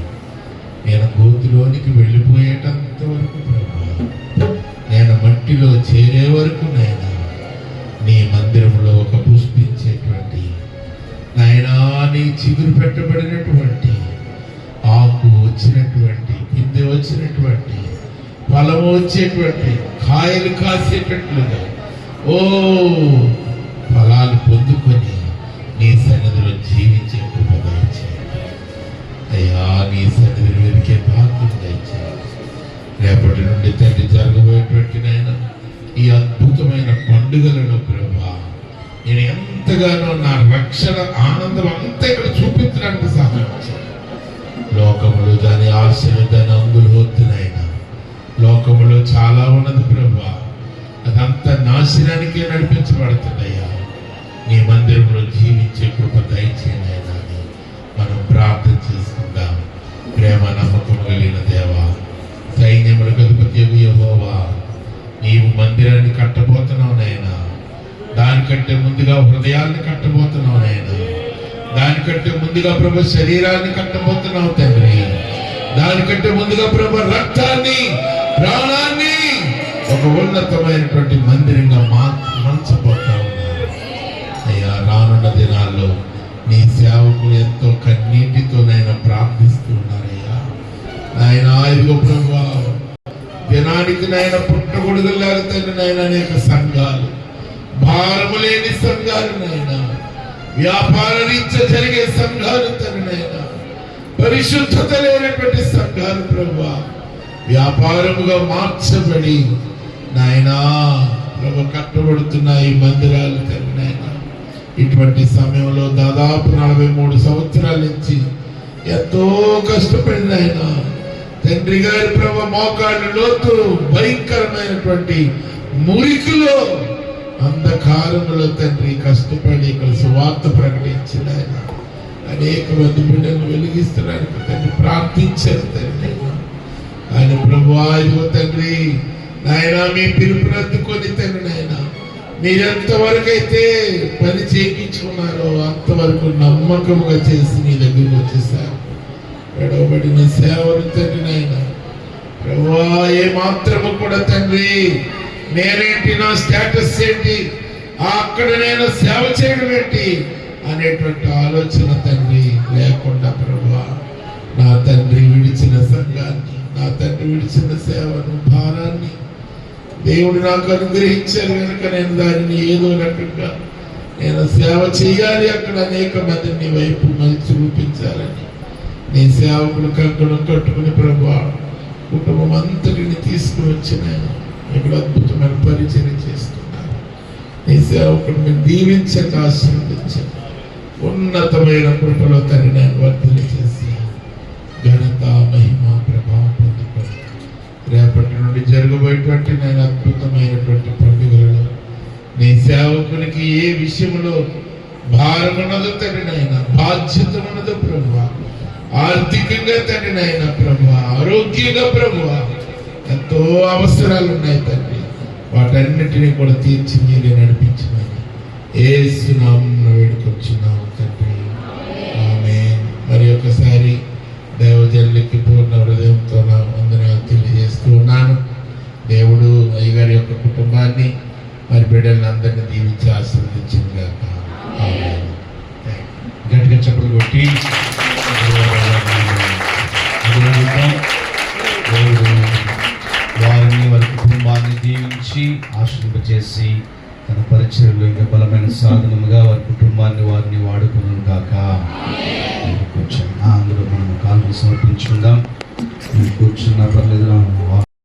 Speaker 2: నేను గోతిలోనికి వెళ్ళిపోయేటంత వరకు ప్రభా, నేను మట్టిలో చేరే వరకు నాయనా నీ మందిరంలో ఒక పుష్పించేటువంటి నాయనా నీ చిగురు పెట్టబడినటువంటి ఆకు వచ్చినటువంటి పిందె వచ్చినటువంటి ఫలము వచ్చేటువంటి కాయలు కాసేటట్లుగా ఓ ఫలాలు పొందుకొని నీ సన్నిధిలో జీవించే కృప దయచేయండి అయ్యా. నీ సన్నిధిని వెతికే భాగ్యం దయచేయండి. రేపటి నుండి తండ్రి జరగబోయేటువంటి నాయన ఈ అద్భుతమైన పండుగలలో ప్రభా, నేను ఎంతగానో నా రక్షణ ఆనందం అంతా ఇక్కడ చూపించడానికి సహాయం చేయండి. లోకములు దాని ఆశలు దాని అందులు వద్దునైనా లోకములో చాలా ఉన్నది ప్రభా, అదంతా నాశనానికే నడిపించబడుతుందయ్యా. నీ మందిరంలో జీవించే కృప దయచేయండి అయినా మనం ప్రార్థన చేసుకుందాం. ప్రేమ నమ్మకం కలిగిన దేవా, నీవు మందిరాన్ని కట్టబోతున్నావు నాయనా. దానికంటే ముందుగా హృదయాన్ని కట్టబోతున్నావు నాయనా. దానికంటే ముందుగా ప్రభు శరీరాన్ని కట్టబోతున్నావు తండ్రి. దానికంటే ముందుగా ప్రభు రక్తాన్ని, ప్రాణాన్ని ఒక ఉన్నతమైనటువంటి మందిరంగా మార్చబోతా ఉన్నారు. అయ్యా, రానున్న దినాల్లో నీ సేవకులు ఎంతో కన్నీటితో నాయన ప్రార్థిస్తూ ఉన్నారయ్యా. నాయన ఇదిగో ప్రభువా, దినానికి నాయన పుట్టగొడుగులాగా తండ్రి నాయన అనేక సంఘాలు, భారము లేని సంఘాలు నాయన, వ్యాపార రీత్యా జరిగే సంఘాలు తండ్రి నాయన, పరిశుద్ధత లేనటువంటి సంఘాలు ప్రభువా వ్యాపారముగా మార్చబడి నాయనా ప్రభు కట్టబడుతున్న ఈ మందిరాలు తండ్రి నాయన, ఇటువంటి సమయంలో దాదాపు 43 సంవత్సరాల నుంచి ఎంతో కష్టపడిన ఆయన తండ్రి గారి ప్రభు మోకాళ్ళు లోతు భయంకరమైనటువంటి మురికిలో, అంధకారములో తండ్రి కష్టపడి ఇక్కడ సువార్త ప్రకటించిన ఆయన అనేక మంది బిడ్డలు వెలిగిస్తున్నానికి తండ్రి ప్రార్థించారు తండ్రి. ఆయన ప్రభు ఇదిగో తండ్రి నాయన మీ పిలుపునందుకొని తండ్రి నాయన మీరెంతవరకు అయితే పని చేయించుకున్నారో అంతవరకు నమ్మకంగా చేసి మీ దగ్గరకు వచ్చేసారు. గడవబడిన సేవలు తండ్రి నాయన ప్రభువా, ఏ మాత్రము కూడా తండ్రి నేనేంటి, నా స్టేటస్ ఏంటి, అక్కడ నేను సేవ చేయడం ఏంటి అనేటువంటి ఆలోచన తండ్రి లేకుండా ప్రభువా నా తండ్రి విడిచిన సంఘాన్ని, నా తండ్రి విడిచిన సేవను, భారాన్ని దేవుడు నాకు అనుగ్రహించారు కనుక నేను దానిని ఏదో రకంగా నేను సేవ చేయాలి, అక్కడ అనేక మందిని నీ వైపు మలిచి చూపించాలని నీ సేవకులు కంకణం కట్టుకుని ప్రభువా కుటుంబం అంతటిని తీసుకుని వచ్చిన ఇక్కడ అద్భుతమైన పరిచయం చేస్తున్నారు. నీ సేవకుడు మీరు దీవించక ఆశీర్వదించండి. ఉన్నతమైన కృపలో తల్లి నేను వర్ధన చేసి ఘనత, మహిమ, ప్రభావం పొందుకొని రేపటి నుండి జరగబోయేటువంటి నేను అద్భుతమైనటువంటి పండుగలలో నీ సేవకునికి ఏ విషయంలో భారమున్నదో తండ్రి నాయన, బాధ్యత ఉన్నదో ప్రభువా, ఆర్థికంగా తండ్రి నాయన ప్రభువా, ఆరోగ్యంగా ప్రభువా ఎంతో అవసరాలు ఉన్నాయి తండ్రి. వాటన్నిటినీ కూడా తీర్చి మీరే నడిపించమని యేసు నామమున వేడుకొచ్చున్నాము తండ్రి, ఆమేన్. మరి ఒకసారి దైవజనులకి పూర్ణ హృదయంతో నా వందనాలు తెలియజేస్తూ ఉన్నాను. దేవుడు అయ్యగారి యొక్క కుటుంబాన్ని మరి బిడ్డలను అందరినీ దీవించి ఆశీర్వదించింది గాక. ఆమేన్.
Speaker 1: గట్టిగా చప్పట్లు కొట్టి వారిని, వారి కుటుంబాన్ని దీవించి ఆశీర్వదింపచేసి తన పరిచర్యలో ఇంకా బలమైన సాధనముగా వారి కుటుంబాన్ని